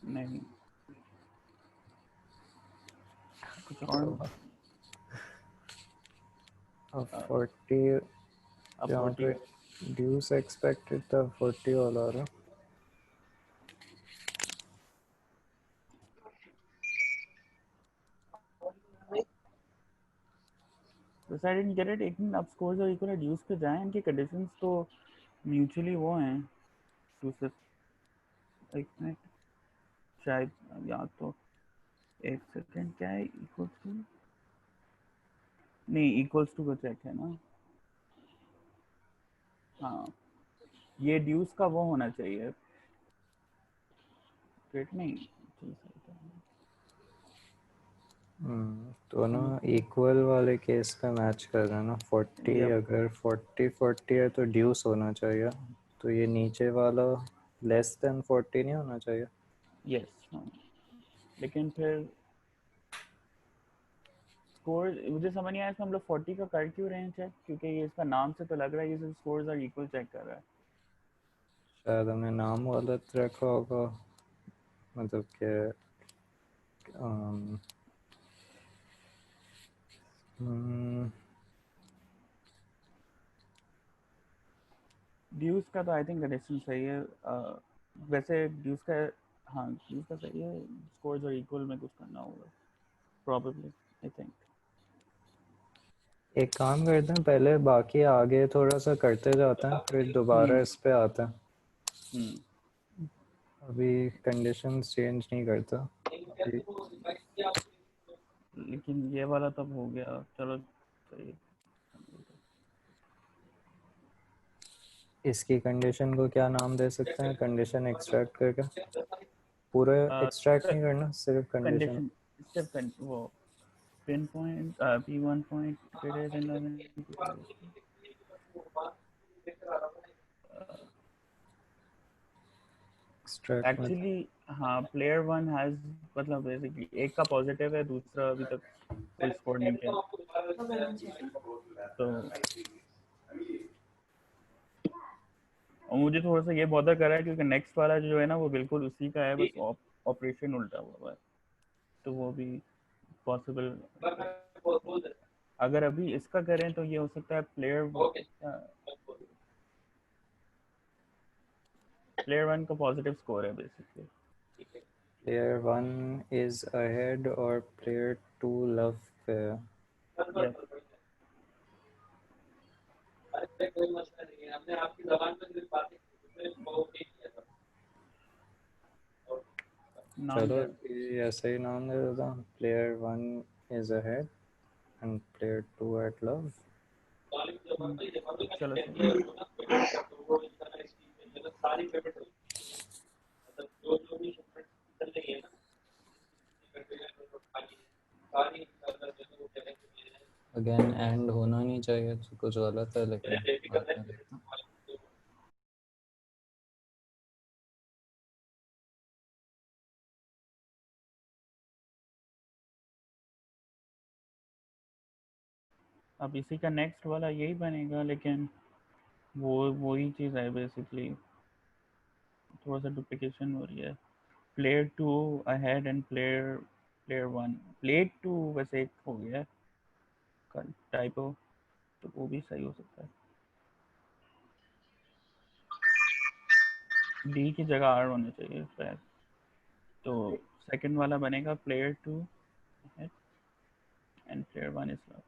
नहीं कुछ और। अब 40 अब यहाँ 40 पे ड्यूस एक्सपेक्टेड था, 40 ऑल आ रहा। तो आई डिडंट गेट इट। एक मिनट, अब स्कोर्स और इक्वल ड्यूस पे जाएं, इनकी कंडीशंस तो म्यूचुअली वो हैं टू से। एक मिनट, शायद या तो एक सेकंड, क्या है इक्वल टू? नहीं इक्वल्स टू का चेक है ना। हाँ ये ड्यूस का वो होना चाहिए, रेट नहीं। दोनों इक्वल वाले केस पे मैच कर रहे हैं ना 40 Yep. अगर 40 है तो ड्यूस होना चाहिए तो ये नीचे वाला लेस देन 40 नहीं होना चाहिए Yes. लेकिन फिर स्कोर मुझे समझ नहीं आया इसमें हम लोग 40 का कर क्यों रहे हैं चेक, क्योंकि ये इसका नाम से तो लग रहा है ये सिर्फ स्कोर्स आर इक्वल चेक कर रहा है। शायद हमने नाम गलत रखा होगा मतलब कि ड्यूस का तो आई थिंक कंडीशन सही है। वैसे ड्यूस का, हाँ ड्यूस का सही है, स्कोर्स और इक्वल में कुछ करना होगा प्रॉबेबली आई थिंक। एक काम करते हैं पहले बाकी आगे थोड़ा सा करते जाते हैं फिर दोबारा इस पे आते हैं अभी कंडीशंस चेंज नहीं करता अभी लेकिन ये वाला तब हो गया, चलो सही। इसकी कंडीशन को क्या नाम दे सकते हैं कंडीशन एक्सट्रैक्ट करके पूरा एक्सट्रैक्ट नहीं करना सिर्फ कंडीशन कंडीशन सिर्फ वो pin point p1 point greater than 11 extract में एक्चुअली हाँ प्लेयर वन हैज मतलब बेसिकली एक का पॉजिटिव है, दूसरा अभी तक कोई स्कोर नहीं किया तो। और मुझे थोड़ा सा ये बॉदर कर रहा है क्योंकि नेक्स्ट वाला जो है ना वो बिल्कुल उसी का है, बस ऑपरेशन उल्टा हुआ है, तो वो भी पॉसिबल। अगर अभी इसका करें तो ये हो सकता है प्लेयर वन का पॉजिटिव स्कोर है बेसिकली। प्लेयर 1 इज अहेड और प्लेयर 2 लव पे है Yep. नाम चलो क्या? अभी ऐसे ही नाम दे देता हूँ player 1 is ahead and player 2 at love चलो सही है। अगेन एंड होना नहीं चाहिए तो कुछ गलत है लेकिन बाद में देखते हैं अब इसी का नेक्स्ट वाला यही बनेगा, लेकिन वो ही चीज़ है बेसिकली, थोड़ा सा डुप्लीकेशन हो रही है। Player two ahead and player one, player two वैसे एक हो गया है टाइपो, तो वो भी सही हो सकता है। डी की जगह आर होने चाहिए शायद, तो सेकंड वाला बनेगा player two ahead and player one is love.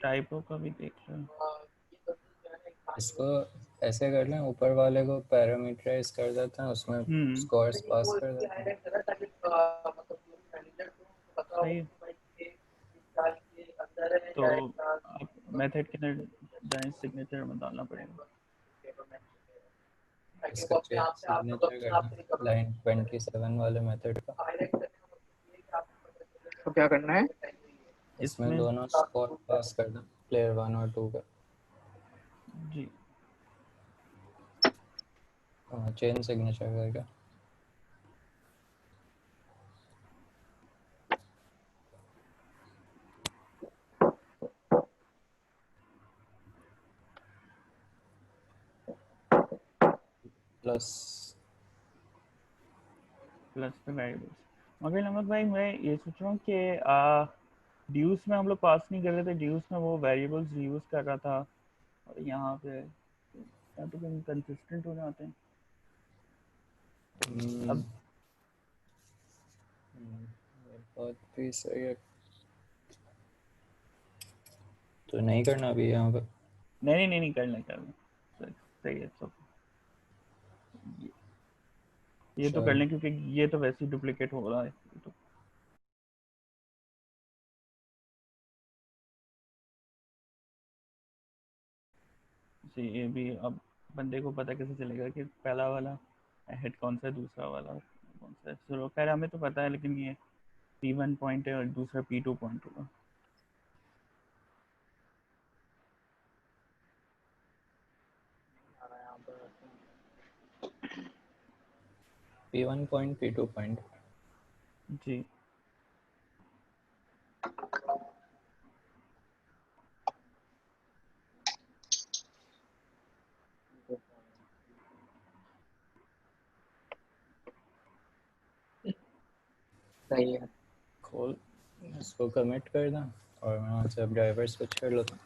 Typo का भी देख रहे हैं। इसको ऐसे कर लें ऊपर वाले को पैरामीटराइज कर देते हैं उसमें स्कोर्स पास कर देते हैं सही है। तो आप मेथड के अंदर जाएं, सिग्नेचर में डालना पड़ेगा। इसका चेंज सिग्नेचर करना लाइन 27 वाले मेथड का तो क्या करना है? इसमें इसमें दोनों स्कोर पास करना प्लेयर 1 और 2 का जी चेंज सिग्नेचर करके प्लस पे वेरिएबल्स। मगर नमक भाई मैं ये सोच रहा हूँ कि ड्यूस में हम लोग पास नहीं कर रहे थे, ड्यूस में वो वेरिएबल्स यूज़ कर रहा था, और यहाँ पे या तो कंसिस्टेंट हो जाते हैं। अब बहुत भी सही है तो नहीं करना अभी यहाँ पे नहीं करना सही है सब। ये तो कर चल लें क्योंकि ये तो वैसे ही डुप्लीकेट हो रहा है, तो जी ये भी अब बंदे को पता कैसे चलेगा कि पहला वाला हेड कौन सा है, दूसरा वाला कौन सा है? चलो खैर हमें तो पता है, लेकिन ये P1 पॉइंट है और दूसरा P2 पॉइंट होगा। P1 point P2 point. जी सही है। खोल, इसको कमिट कर दें और मैं वहाँ से अब ड्राइवर स्विच कर लेता हूँ।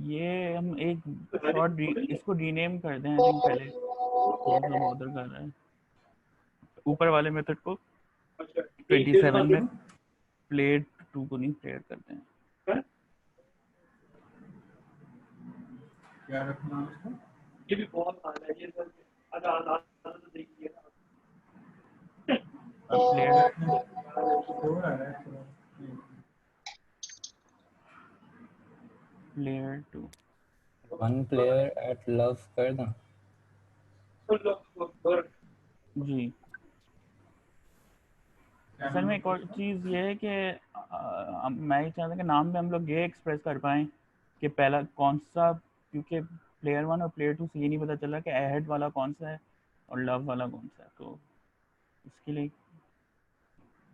ये हम एक शॉर्ट इसको रीनेम कर दें, आई थिंक पहले कौन सा बॉर्डर कर रहा है, ऊपर वाले मेथड को 27 में प्लेट 2 को नहीं प्लेयर करते हैं। क्या रखना है उसको? ये भी बहुत आना है, ये तो आधा तो देखिए ना। अब प्लेयर स्कोर आ रहा है थोड़ा। प्लेयर 2 1 प्लेयर एट लव कर दें। जी। असल में एक और चीज़ ये है कि मैं ये चाहता कि नाम में हम लोग ये एक्सप्रेस कर पाएँ कि पहला कौन सा, क्योंकि प्लेयर 1 और प्लेयर 2 से ये नहीं पता चला कि अहेड वाला कौन सा है और लव वाला कौन सा है, तो इसके लिए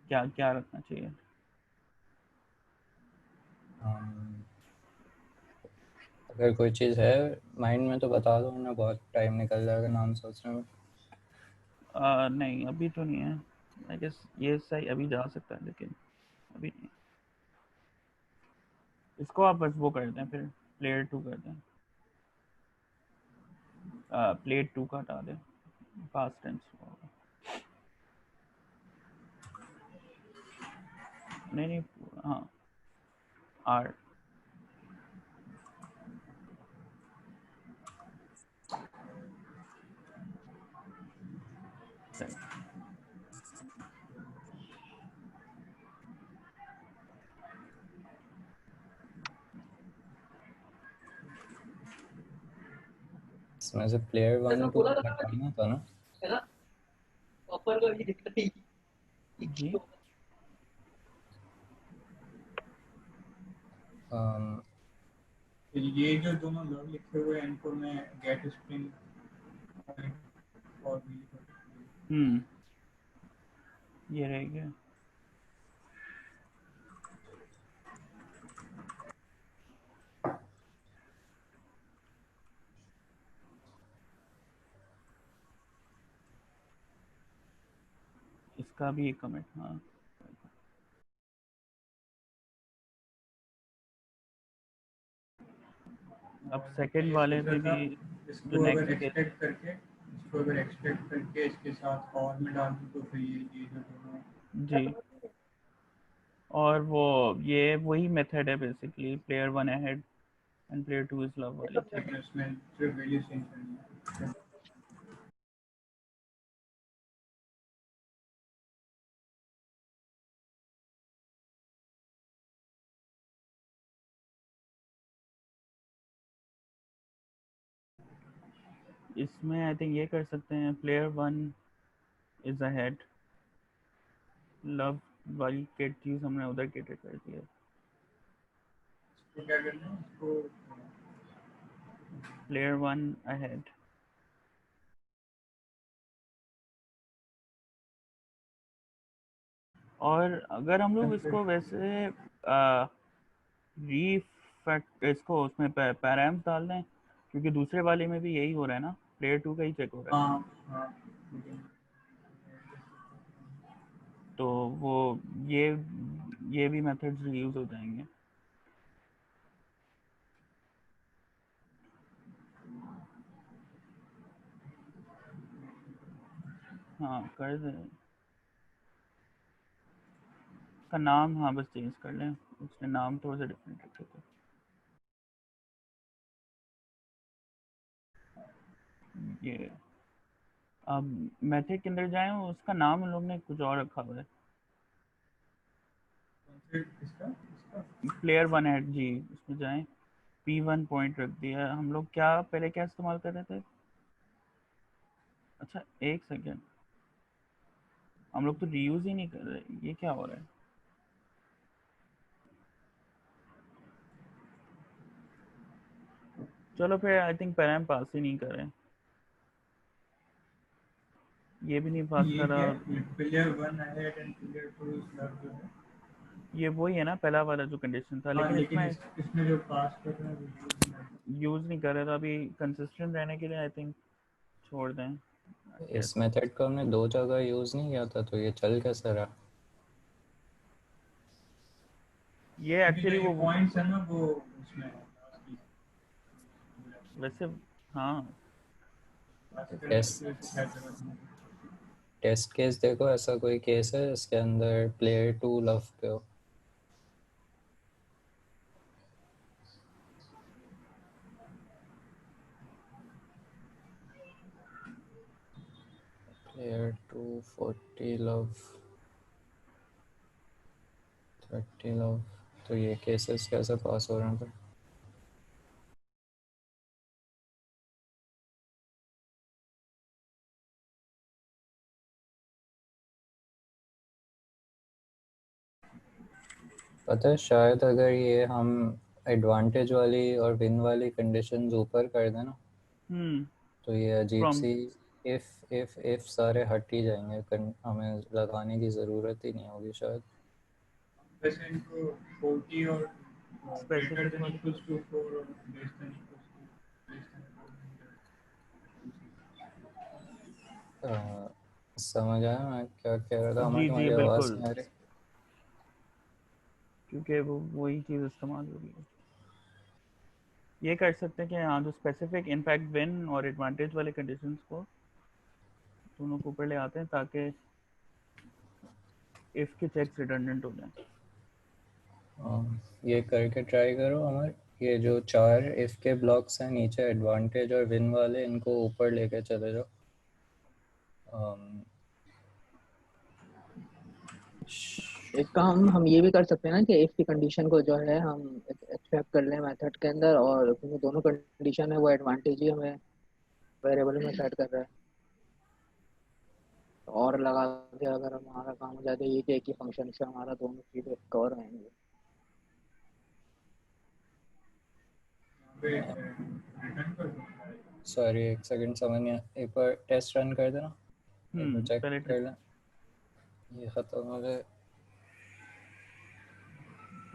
क्या क्या रखना चाहिए? अगर कोई चीज़ है माइंड में तो बता दो, वरना बहुत टाइम निकल जाएगा नाम सोचने में। नहीं अभी तो नहीं है, आई गेस ये सही अभी जा सकता है, लेकिन अभी नहीं। इसको आप बस वो कर दें, फिर प्लेयर 2 कर दें, प्लेयर 2 का हटा दें, पास्ट टेंस होगा। नहीं हाँ आर इसमें से प्लेयर 1 2 हटाना था ना? है ना, ऑफर का भी दिक्कत नहीं। जी। ये जो दोनों लव लिखे हुए हैं इनको मैं गेट स्प्रिंग और भी लिख सकता हूँ। ये रहेगा। इसका भी एक कमेंट, हाँ अब और मैं सेकंड ये वाले सोचा में था भी जो इसको अगर नेक्स्ट के, एक्सट्रैक्ट करके इसके साथ और में डाल दूँ तो फिर ये जो दोनों जी, और वो ये वही मेथड है basically, player 1 ahead and player 2 is love वाली थी। लेकिन उसमें सिर्फ वैल्यू चेंज करनी है। इसमें आई थिंक ये कर सकते हैं, प्लेयर 1 इज अहेड, लव वाली के चीज़ हमने उधर कैटर कर दिया। तो क्या करना है इसको? प्लेयर 1 अहेड, और अगर हम लोग इसको वैसे रीफैक्ट इसको उसमें पैराम्स डाल दें, क्योंकि दूसरे वाले में भी यही हो रहा है ना, प्लेयर 2 का ही चेक हो रहा है, हाँ हाँ तो वो ये ये भी मेथड्स रीयूज हो जाएंगे। हाँ कर दें, का नाम हाँ बस चेंज कर लें, उसने नाम थोड़ा सा डिफरेंट रखे थे। ये अब मेथड के अंदर जाएं, उसका नाम उन लोग ने कुछ और रखा हुआ है। फिर इसका प्लेयर वन है जी, इसमें जाएं, P1 पॉइंट रख दिया। हम लोग क्या पहले क्या इस्तेमाल कर रहे थे? अच्छा एक सेकेंड, हम लोग तो रीयूज ही नहीं कर रहे, ये क्या हो रहा है? चलो फिर आई थिंक पैराम पास ही नहीं कर रहे, ये भी नहीं पास ये करा। क्या प्लेयर वन है एंड प्लेयर टू जो है, ये वही है ना पहला वाला जो कंडीशन था, हाँ, लेकिन लेकिन इसमें इसमें जो पास कर रहे हैं वो यूज नहीं कर रहे, तो अभी कंसिस्टेंट रहने के लिए आई थिंक छोड़ दें। इस मेथड को हमने 2 जगह यूज़ नहीं किया था, तो ये चल कैसे रहा? ये क्योंकि जो एक्चुअली ये वो पॉइंट्स है ना वो उसमें है last की, वैसे हाँ पास करने टेस्ट की वजह से शायद जरूरत नहीं है। टेस्ट केस देखो, ऐसा कोई केस है इसके अंदर प्लेयर 2 लव पे हो? प्लेयर 2 40 लव 30 लव, तो ये केसेस कैसे पास हो रहे हैं? पता है, शायद अगर ये हम एडवांटेज वाली और विन वाली कंडीशंस ऊपर कर दें ना, तो ये अजीब फ्रॉम सी इफ सारे हट ही जाएंगे, हमें लगाने की ज़रूरत ही नहीं होगी शायद। वैसे इनको 40 और ग्रेटर स्पेसिफिक देन वाली। इक्वल्स टू 4 और less than equals to less than 4। समझ आया मैं क्या कह रहा था? हमें जी जी तुम्हारी आवाज़ बिल्कुल, नहीं आ रही। क्योंकि वो वही चीज़ इस्तेमाल होगी। ये कर सकते हैं कि हाँ जो स्पेसिफिक इनफैक्ट विन और एडवांटेज वाले कंडीशंस को दोनों को ऊपर ले आते हैं, ताकि इफ के चेक्स रिडंडेंट हो जाएं। ये करके ट्राई करो अमर। ये जो 4 इफ के ब्लॉक्स हैं नीचे, एडवांटेज और विन वाले, इनको ऊपर लेके चले जाओ। एक काम हम ये भी कर सकते हैं ना कि इफ की कंडीशन को जो है हम एक्सट्रैक्ट कर लें मेथड के अंदर, और क्योंकि दोनों कंडीशन है वो एडवांटेज ही हमें वेरिएबल में सेट कर रहा है, तो और लगा के अगर हमारा काम हो जाए तो ये कि एक ही फंक्शन से हमारा दोनों चीज़ें कवर रहेंगे। रिटर्न कर दो। सॉरी, एक सेकंड, समझ नहीं आया। एक बार टेस्ट रन कर देना, एक बार चेक पहले कर लें ये ख़त्म हो जाए।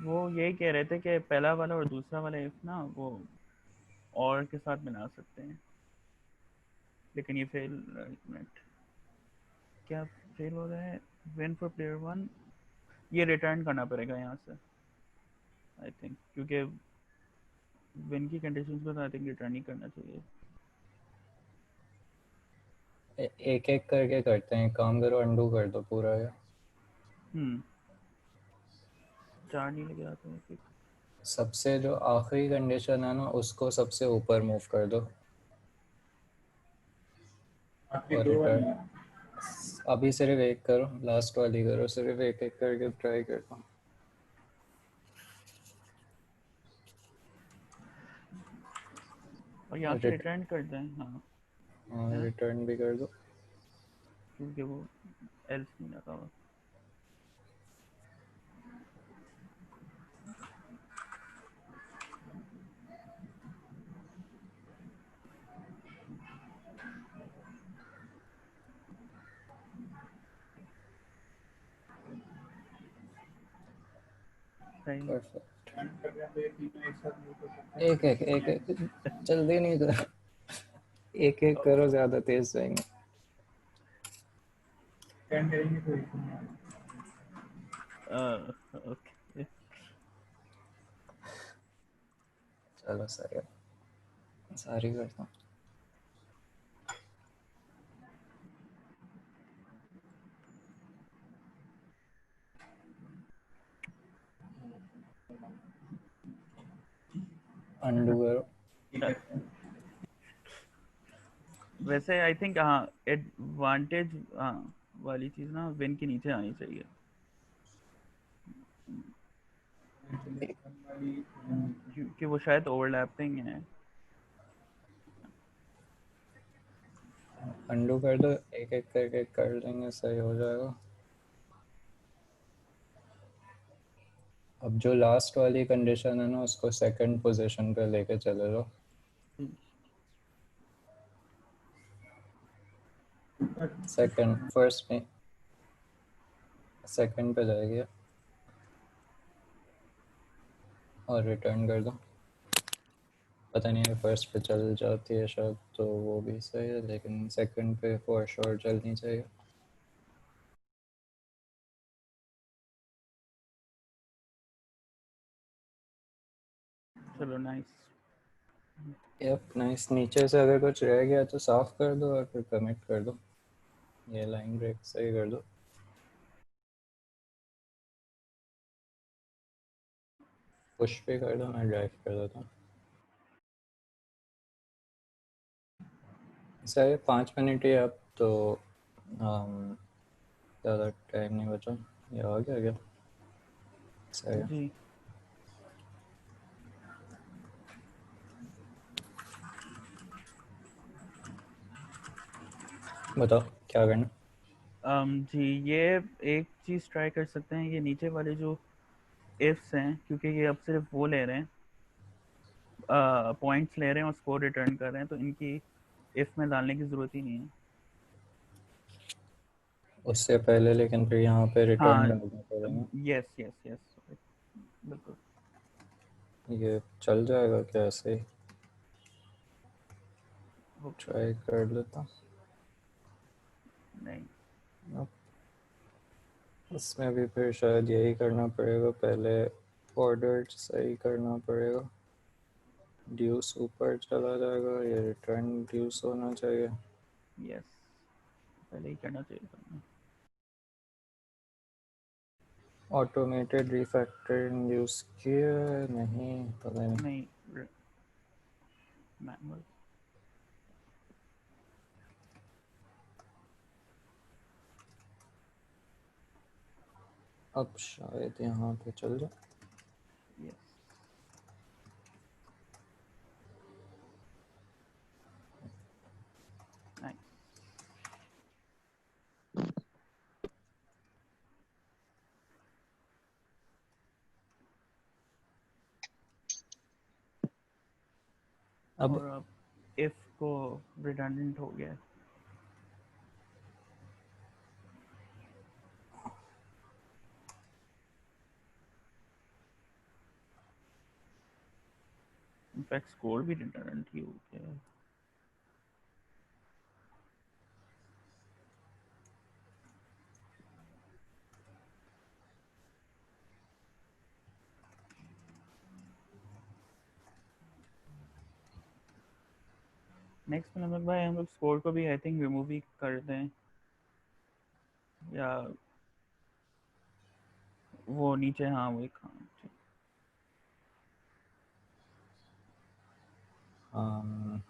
वो यही कह रहे थे कि पहला वाला और दूसरा वाला इफ ना वो और के साथ मिला सकते हैं, लेकिन ये फेल, मिनट क्या फेल हो रहा है? विन फॉर प्लेयर वन, ये रिटर्न करना पड़ेगा यहाँ से आई थिंक, क्योंकि विन की कंडीशंस को तो आई थिंक रिटर्न ही करना चाहिए। एक एक करके करते हैं, काम करो, अंडू कर दो पूरा ये। 4 नहीं लगे आते हैं। सबसे जो आखिरी कंडीशन है ना, उसको सबसे ऊपर मूव कर दो आखिरी और दो वाली रिटर्न। अभी सिर्फ एक करो, लास्ट वाली करो, सिर्फ एक एक करके ट्राई करता हूँ। और यहाँ से रिटर्न कर दें, हाँ है ना, रिटर्न भी कर दो। क्योंकि वो एल्स नहीं लगा हुआ। सही। परफेक्ट। रन कर रहे हैं तो ये तीनों एक साथ मूव कर सकते हैं। एक एक एक एक, जल्दी नहीं करो, एक एक करो, ज़्यादा तेज जाएंगे। टर्न करेंगे तो एक नहीं आएगा। ओके, चलो सर, सारी करता हूँ। अंडू करो। ठीक है। वैसे आई थिंक हाँ एडवांटेज हाँ वाली चीज़ ना विन के नीचे आनी चाहिए। क्योंकि वो शायद ओवरलैपिंग है। अंडू कर दो, एक एक करके कर लेंगे, सही हो जाएगा। अब जो लास्ट वाली कंडीशन है ना, उसको सेकंड पोजीशन पे लेके चले लो। सेकंड, फर्स्ट में सेकंड पे जाएगी और रिटर्न कर दो। पता नहीं है फर्स्ट पे चल जाती है शायद, तो वो भी सही है, लेकिन सेकंड पे फॉर श्योर चलनी चाहिए। चलो नाइस। Yup nice. नीचे से अगर कुछ रह गया तो साफ कर दो और फिर कमिट कर दो। ये लाइन ब्रेक सही कर दो। पुश पे कर दो, मैं ड्राइव कर देता हूँ। सही, 5 मिनट ही अब तो ज़्यादा टाइम नहीं बचा। ये आ गया सही है। जी बताओ क्या करना। जी ये एक चीज़ ट्राई कर सकते हैं, ये नीचे वाले जो इफ्स हैं, क्योंकि ये अब सिर्फ वो ले रहे हैं, पॉइंट्स ले रहे हैं और स्कोर रिटर्न कर रहे हैं, तो इनकी इफ में डालने की ज़रूरत ही नहीं है। उससे पहले लेकिन फिर यहाँ पे रिटर्न हाँ डालना पड़ेगा। यस यस यस बिल्कुल। ये चल जाएगा क्या ऐसे ही? होपफुली। ट्राई कर लेता हूँ। नहीं अब इसमें भी फिर शायद यही करना पड़ेगा, पहले ऑर्डर सही करना पड़ेगा। ड्यूस ऊपर चला जाएगा, ये रिटर्न ड्यूस होना चाहिए। यस पहले ही करना चाहिए था। ऑटोमेटेड रिफैक्टरिंग यूज़ किया नहीं, पता नहीं। नहीं मैनुअल। अब शायद यहाँ पे चल जाए। Yes nice. अब और अब इफ को रिडंडेंट हो गया। इनफैक्ट स्कोर भी रिडंडेंट ही हो गया। नेक्स्ट में भाई हम लोग स्कोर को भी आई थिंक रिमूव ही कर दें, या वो नीचे, हाँ वो एक, हाँ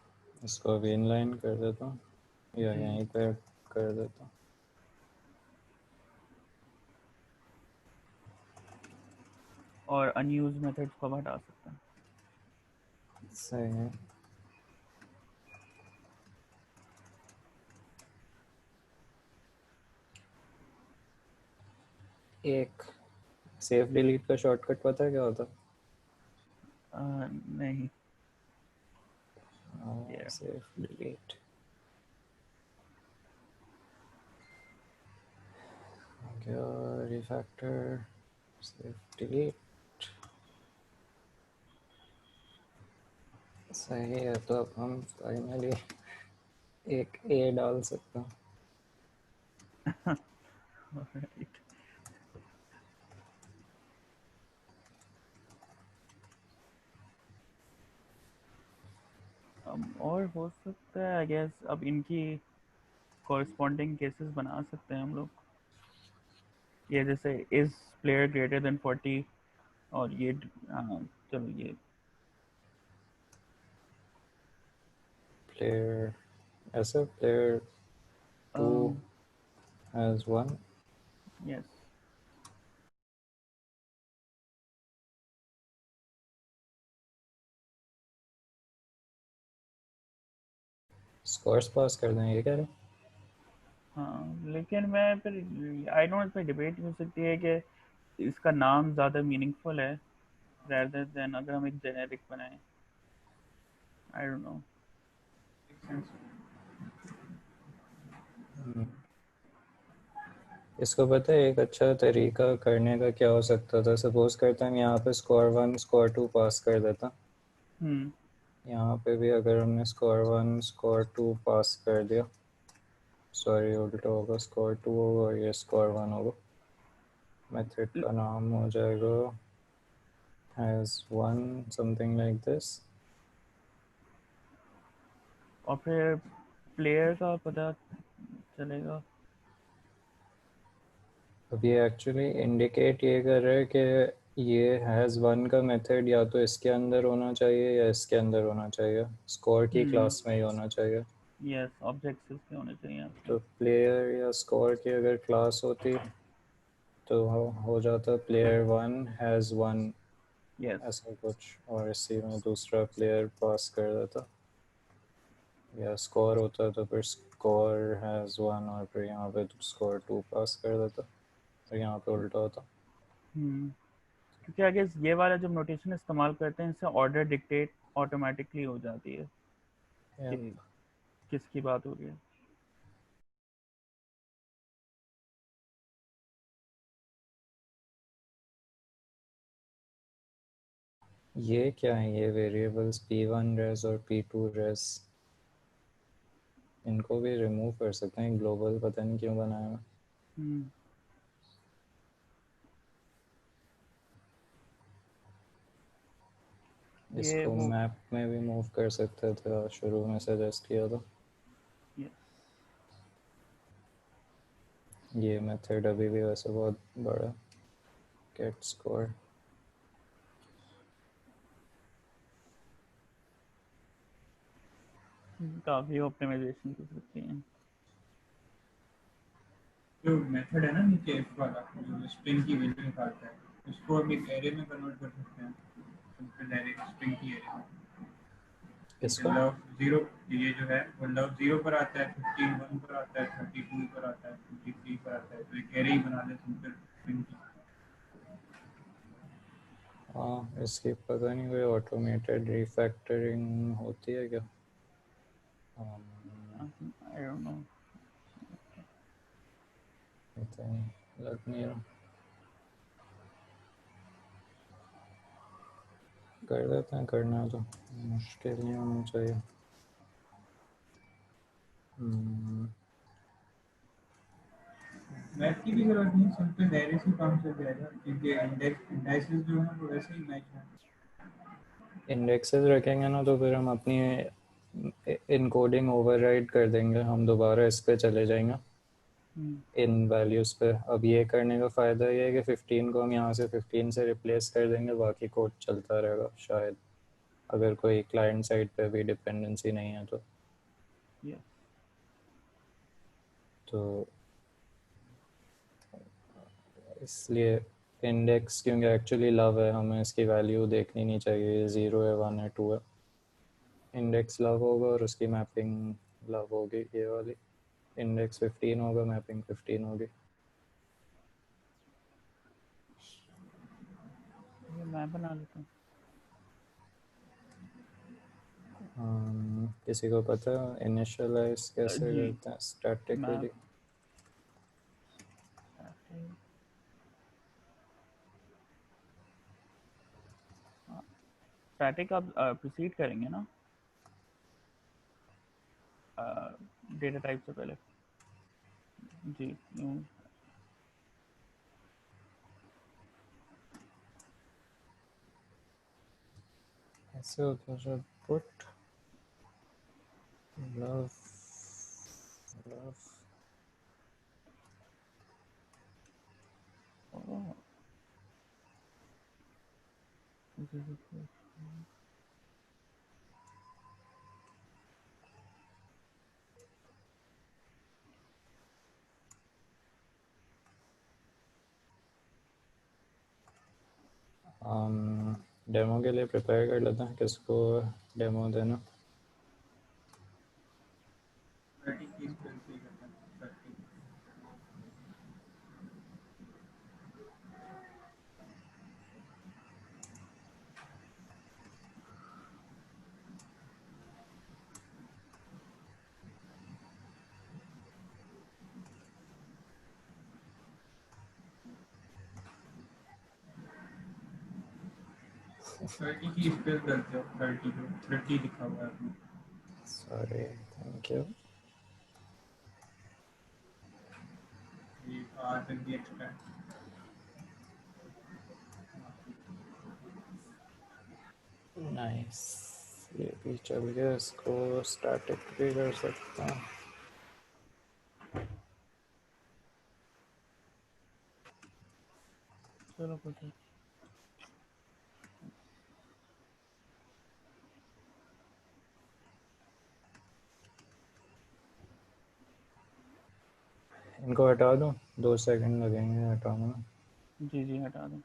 इसको भी इनलाइन कर देता हूँ या जी। यहीं पे कर देता हूँ। और अनयूज मेथड्स को हटा सकते हैं। सही है। एक सेफ डिलीट का शॉर्टकट पता है क्या होता नहीं है? ये सेफ डिलीट क्या, रिफैक्टर, सेफ डिलीट सही है। तो अब हम फाइनली एक ए डाल सकते हैं। राइट। और हो सकता है आई गेस अब इनकी कॉरस्पॉन्डिंग केसेस बना सकते हैं हम लोग, ये जैसे इज प्लेयर ग्रेटर देन 40, और ये चलो ये प्लेयर ऐसे, प्लेयर 2 हैज़ 1। यस स्कोर्स पास कर दें, ये कह रहे? हाँ, लेकिन मैं फिर आई नो इस पे डिबेट हो सकती है कि इसका नाम ज़्यादा मीनिंगफुल है rather than अगर हम एक जेनेरिक बनाएं। I don't know. इसको पता है एक अच्छा तरीका करने का क्या हो सकता था? सपोज करता हम यहाँ पे स्कोर 1 स्कोर 2 पास कर देता, यहाँ पे भी अगर हमने स्कोर 1 स्कोर 2 पास कर दिया, सॉरी उल्टा होगा, स्कोर 2 होगा और ये स्कोर 1 होगा। मेथड का नाम हो जाएगा हैज़ 1 समथिंग लाइक दिस। और फिर प्लेयर का पता चलेगा। अब ये एक्चुअली इंडिकेट ये कर रहा है कि ये हैज़ 1 का मेथड या तो इसके अंदर होना चाहिए या इसके अंदर होना चाहिए, स्कोर की क्लास में ही होना चाहिए। यस, ऑब्जेक्ट्स इसके होने चाहिए आपके। तो प्लेयर या स्कोर की अगर क्लास होती तो हो जाता प्लेयर 1 हैज़ 1 यस। ऐसा कुछ, और इसी में दूसरा प्लेयर पास कर देता, या स्कोर होता तो फिर स्कोर हैज़ 1 और फिर यहाँ पे स्कोर 2 पास कर देता, तो यहाँ पे उल्टा होता। क्योंकि आगे ये वाला जब नोटेशन इस्तेमाल करते हैं इससे ऑर्डर डिक्टेट ऑटोमेटिकली हो जाती है कि किसकी बात हो रही है। ये क्या है, ये वेरिएबल्स p1 रेस और p2 रेस, इनको भी रिमूव कर सकते हैं, ग्लोबल पता नहीं क्यों बनाया है। ये इसको वो मैप में भी मूव कर सकते थे, शुरू में सजेस्ट किया था। ये मेथड अभी भी वैसे बहुत बड़ा, गेट स्कोर। काफ़ी ऑप्टिमाइजेशन कर सकते हैं। जो मेथड है ना नीचे इफ वाला जो स्ट्रिंग की वैल्यू निकालता है, उसको हम एक एरे में कन्वर्ट कर सकते हैं, सिंपल डायरेक्ट स्ट्रिंग की एरे में। किसको? लव जीरो, ये जो है वो लव जीरो पर आता है, 15 1 पर आता है, 32 पर आता है, 53 पर आता है, तो एक एरे ही बना ले सिंपल स्ट्रिंग की। हाँ, इसकी पता नहीं कोई ऑटोमेटेड रिफैक्टरिंग होती है क्या? आई डोंट नो, पता नहीं, लग नहीं रहा। कर देते हैं, करना तो मुश्किल नहीं होना चाहिए। मैथ की भी जरूरत नहीं, सिंपल डायरे से काम चल जाएगा क्योंकि इंडेक्सेस जो है वो वैसे ही मैच है। इंडेक्सेस रखेंगे ना तो फिर हम अपनी इनकोडिंग ओवरराइड कर देंगे, हम दोबारा इस पे चले जाएंगे इन वैल्यूज़ पे। अब ये करने का फ़ायदा ये है कि 15 को हम यहाँ से 15 से रिप्लेस कर देंगे, बाकी कोड चलता रहेगा शायद, अगर कोई क्लाइंट साइड पे भी डिपेंडेंसी नहीं है तो। तो इसलिए इंडेक्स, क्योंकि एक्चुअली लव है, हमें इसकी वैल्यू देखनी नहीं चाहिए 0 है 1 है 2 है। इंडेक्स लव होगा और उसकी मैपिंग लव होगी, ये वाली। इंडेक्स 15 होगा, मैपिंग 15 होगी। ये मैं बना लेता हूँ। किसी को पता है इनिशियलाइज कैसे जी, करते हैं स्टैटिकली? स्टैटिक आप प्रोसीड करेंगे ना डेटा टाइप से पहले। जी, यूँ ऐसे होता है जब पुट लव लव। डेमो के लिए प्रिपेयर कर लेते हैं, किसको डेमो देना? 30 की स्पेस करते हो, 30 को 30 लिखा हुआ है अपने। Sorry, thank you. ये आर तक भी एक्स्ट्रा है। नाइस, ये भी चल गया। इसको स्टैटिक भी कर सकता हूँ। चलो कुछ है। इनको हटा दूँ, 2 सेकंड लगेंगे हटाने में। जी जी हटा दो।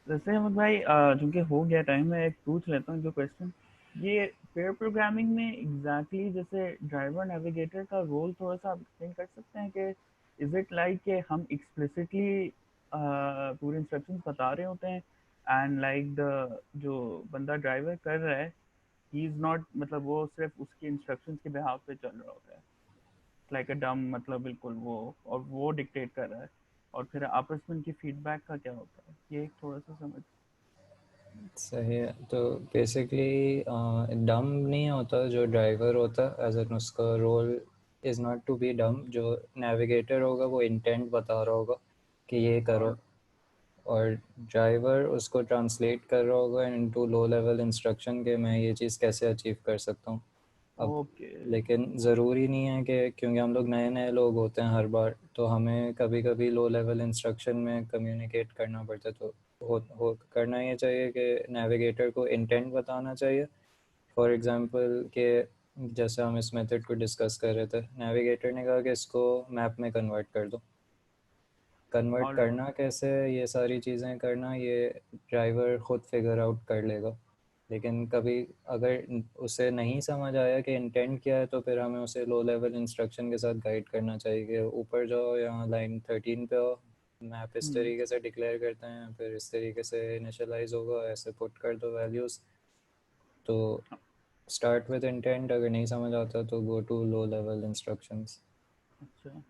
वैसे अहमद भाई चूंकि हो गया टाइम, मैं एक पूछ लेता हूँ जो क्वेश्चन, ये पेयर प्रोग्रामिंग में एग्जैक्टली जैसे ड्राइवर नेविगेटर का रोल थोड़ा सा आप एक्सप्लेन कर सकते हैं कि इज इट लाइक कि हम एक्सप्लिसिटली पूरे इंस्ट्रक्शंस बता रहे होते हैं एंड लाइक द जो बंदा ड्राइवर कर रहा है ही इज नॉट, मतलब वो सिर्फ उसके इंस्ट्रक्शंस के बिहाफ पे चल रहा होता है, लाइक अ डम, मतलब बिल्कुल वो, और वो डिक्टेट कर रहा है, और फिर आपस में उनकी फीडबैक का क्या होता है, ये एक थोड़ा सा समझ। सही है। तो बेसिकली डम नहीं होता जो ड्राइवर होता, एज एन उसका role is not to be dumb. जो नेविगेटर होगा वो इंटेंट बता रहा होगा कि ये करो, और ड्राइवर उसको ट्रांसलेट कर रहा होगा इनटू लो लेवल इंस्ट्रक्शन के मैं ये चीज़ कैसे अचीव कर सकता हूँ। अब ओके। लेकिन ज़रूरी नहीं है कि क्योंकि हम लोग नए नए लोग होते हैं हर बार, तो हमें कभी कभी लो लेवल इंस्ट्रक्शन में कम्युनिकेट करना पड़ता है। तो हो करना ये चाहिए कि नेविगेटर को इंटेंट बताना चाहिए। फॉर एग्ज़ाम्पल कि जैसे हम इस मेथड को डिस्कस कर रहे थे, नेविगेटर ने कहा कि इसको मैप में कन्वर्ट कर दो। Convert all right. करना कैसे, ये सारी चीज़ें करना, ये ड्राइवर ख़ुद फिगर आउट कर लेगा। लेकिन कभी अगर उसे नहीं समझ आया कि इंटेंट क्या है, तो फिर हमें उसे लो लेवल इंस्ट्रक्शन के साथ गाइड करना चाहिए कि ऊपर जाओ, यहाँ लाइन 13 पे हो, मैप इस तरीके से डिक्लेयर करते हैं, फिर इस तरीके से इनिशियलाइज होगा, ऐसे पुट कर दो वैल्यूज़। तो स्टार्ट विद इंटेंट, अगर नहीं समझ आता तो go to low level instructions. अच्छा,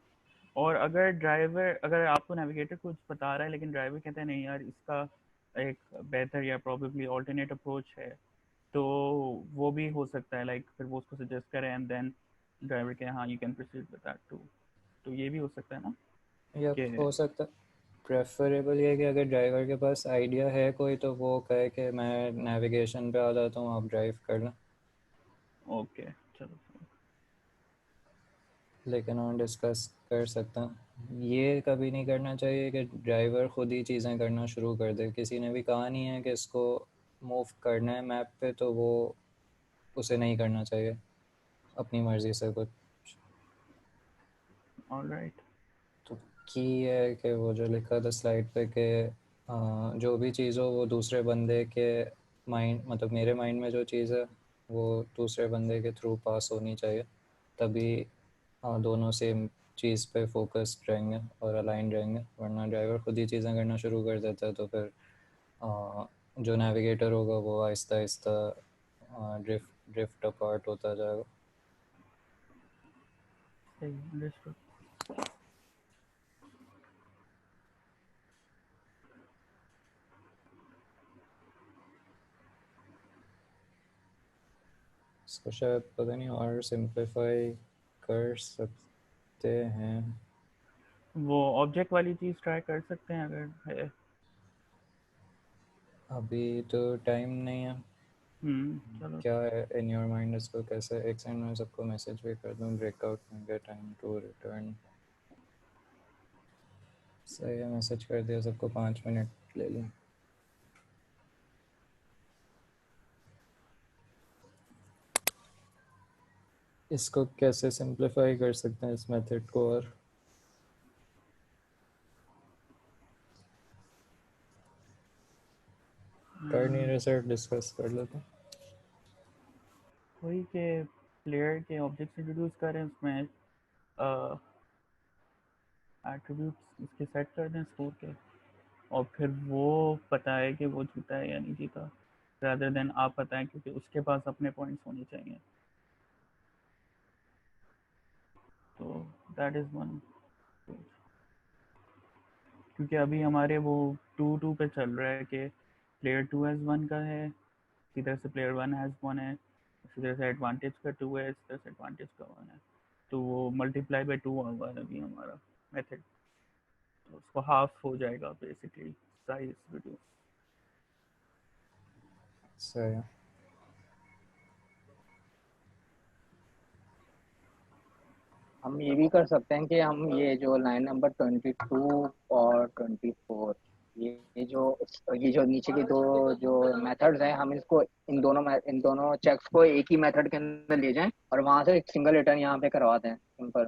और अगर ड्राइवर, अगर आपको नेविगेटर कुछ बता रहा है लेकिन ड्राइवर कहता है नहीं यार इसका एक बेहतर या प्रोबेबली ऑल्टरनेट अप्रोच है, तो वो भी हो सकता है, लाइक फिर वो उसको सजेस्ट करें एंड देन ड्राइवर के हाँ you can proceed with that too, तो ये भी हो सकता है ना या कि। हो सकता, प्रेफरेबल ये है कि अगर ड्राइवर के पास आइडिया है कोई, तो वो कहे कि मैं नेविगेशन पे आ जाता हूँ, आप ड्राइव कर लें। ओके चलो। लेकिन हम डिस्कस कर सकते हैं। ये कभी नहीं करना चाहिए कि ड्राइवर खुद ही चीज़ें करना शुरू कर दे। किसी ने भी कहा नहीं है कि इसको मूव करना है मैप पे, तो वो उसे नहीं करना चाहिए अपनी मर्ज़ी से कुछ। All right. तो की है कि वो जो लिखा था स्लाइड पे कि जो भी चीज़ हो वो दूसरे बंदे के माइंड, मतलब मेरे माइंड में जो चीज़ है वो दूसरे बंदे के थ्रू पास होनी चाहिए, तभी दोनों सेम चीज़ पे फोकस्ड रहेंगे और अलाइन रहेंगे। वरना ड्राइवर खुद ही चीज़ें करना शुरू कर देता है, तो फिर जो नेविगेटर होगा वो Aahista Aahista drift drift apart होता जाएगा। सही अंडरस्टूड। इसको शायद पता नहीं और सिंप्लीफाई कर सकते हैं। वो ऑब्जेक्ट वाली चीज़ ट्राई कर सकते हैं अगर है। अभी तो टाइम नहीं है। चलो। क्या है इन योर माइंड, इसको कैसे एक सेकंड में सबको मैसेज भी कर दूँ, ब्रेकआउट में गेट टाइम टू रिटर्न। सही है, मैसेज कर दिया सबको, 5 मिनट ले लें। इसको कैसे सिंप्लीफाई कर सकते हैं इस मेथड को, और कर नहीं रहे सर, डिस्कस कर लेते हैं। वही के प्लेयर के ऑब्जेक्ट्स इंट्रोड्यूस करें, उसमें एट्रीब्यूट्स इसके सेट कर दें स्कोर के, और फिर वो पता है कि वो जीता है या नहीं जीता, rather than आप पता है, क्योंकि उसके पास अपने पॉइंट्स होने चाहिए। तो दैट इज़ वन। क्योंकि अभी हमारे वो 2-2 पे चल रहा है कि प्लेयर 2 हैज़ 1 का है, इधर से प्लेयर 1 हैज़ 1 है, इधर से एडवांटेज का 2 है, इधर से एडवांटेज का 1 है, तो वो मल्टीप्लाई बाय 2 होगा अभी हमारा मेथड, तो उसको हाफ हो जाएगा बेसिकली साइज रिड्यूस। सही है। हम ये भी कर सकते हैं कि हम ये जो लाइन नंबर 22 और 24, ये जो नीचे के दो जो मेथड्स हैं, हम इसको इन दोनों चेक्स को एक ही मेथड के अंदर ले जाएं और वहां से एक सिंगल रिटर्न यहाँ पे करवाते हैं सिंपल।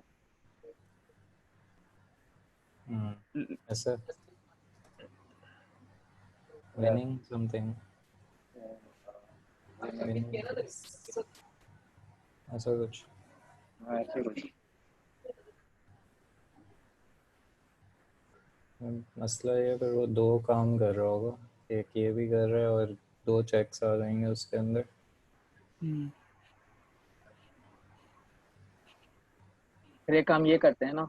ऐसा विनिंग समथिंग, विनिंग ऐसा कुछ। ऐसे कुछ। मसला ये फिर वो दो काम कर रहा होगा, एक ये भी कर रहा है और दो चेक्स आ जाएंगे उसके अंदर। फिर एक काम ये करते हैं ना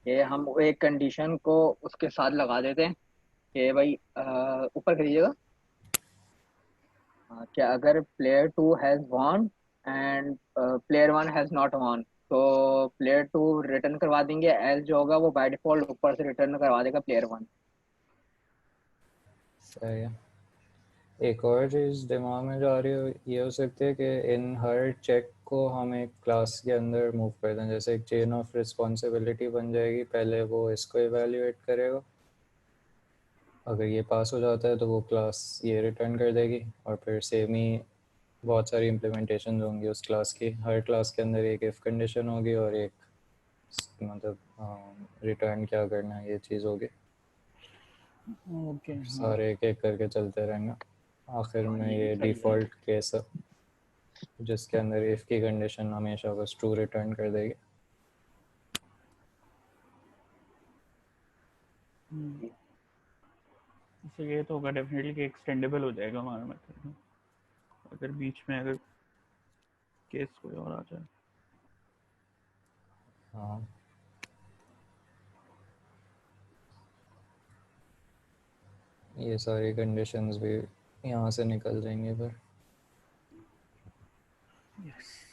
कि हम एक कंडीशन को उसके साथ लगा देते हैं कि भाई ऊपर करिएगा, कि अगर player 2 has won and player 1 has not won, तो प्लेयर 2 रिटर्न करवा देंगे, एल जो होगा वो बाय डिफॉल्ट ऊपर से रिटर्न करवा देगा प्लेयर 1। सही है। एक और चीज़ दिमाग में जो आ रही है ये हो सकती है कि इन हर चेक को हम एक क्लास के अंदर मूव कर दें, जैसे एक चेन ऑफ रिस्पॉन्सिबिलिटी बन जाएगी। पहले वो इसको इवेल्युएट करेगा, अगर ये पास हो जाता है तो वो क्लास ये रिटर्न कर देगी, और फिर सेम ही बहुत सारी इम्प्लीमेंटेशन होंगी उस क्लास की। हर क्लास के अंदर एक इफ़ कंडीशन होगी और एक मतलब रिटर्न क्या करना है ये चीज़ होगी। ओके, हाँ सारे एक एक करके चलते रहेंगे। आखिर हाँ, में ये भी ये सही है। डिफ़ॉल्ट केस है जिसके अंदर इफ़ की कंडीशन हमेशा बस ट्रू रिटर्न कर देगी। इससे ये तो होगा डेफिनेटली कि एक्सटेंडेबल हो जाएगा हमारा मेथड, अगर बीच में अगर केस कोई और आ जाए। हाँ, ये सारी कंडीशंस भी यहाँ से निकल जाएंगी फिर। यस।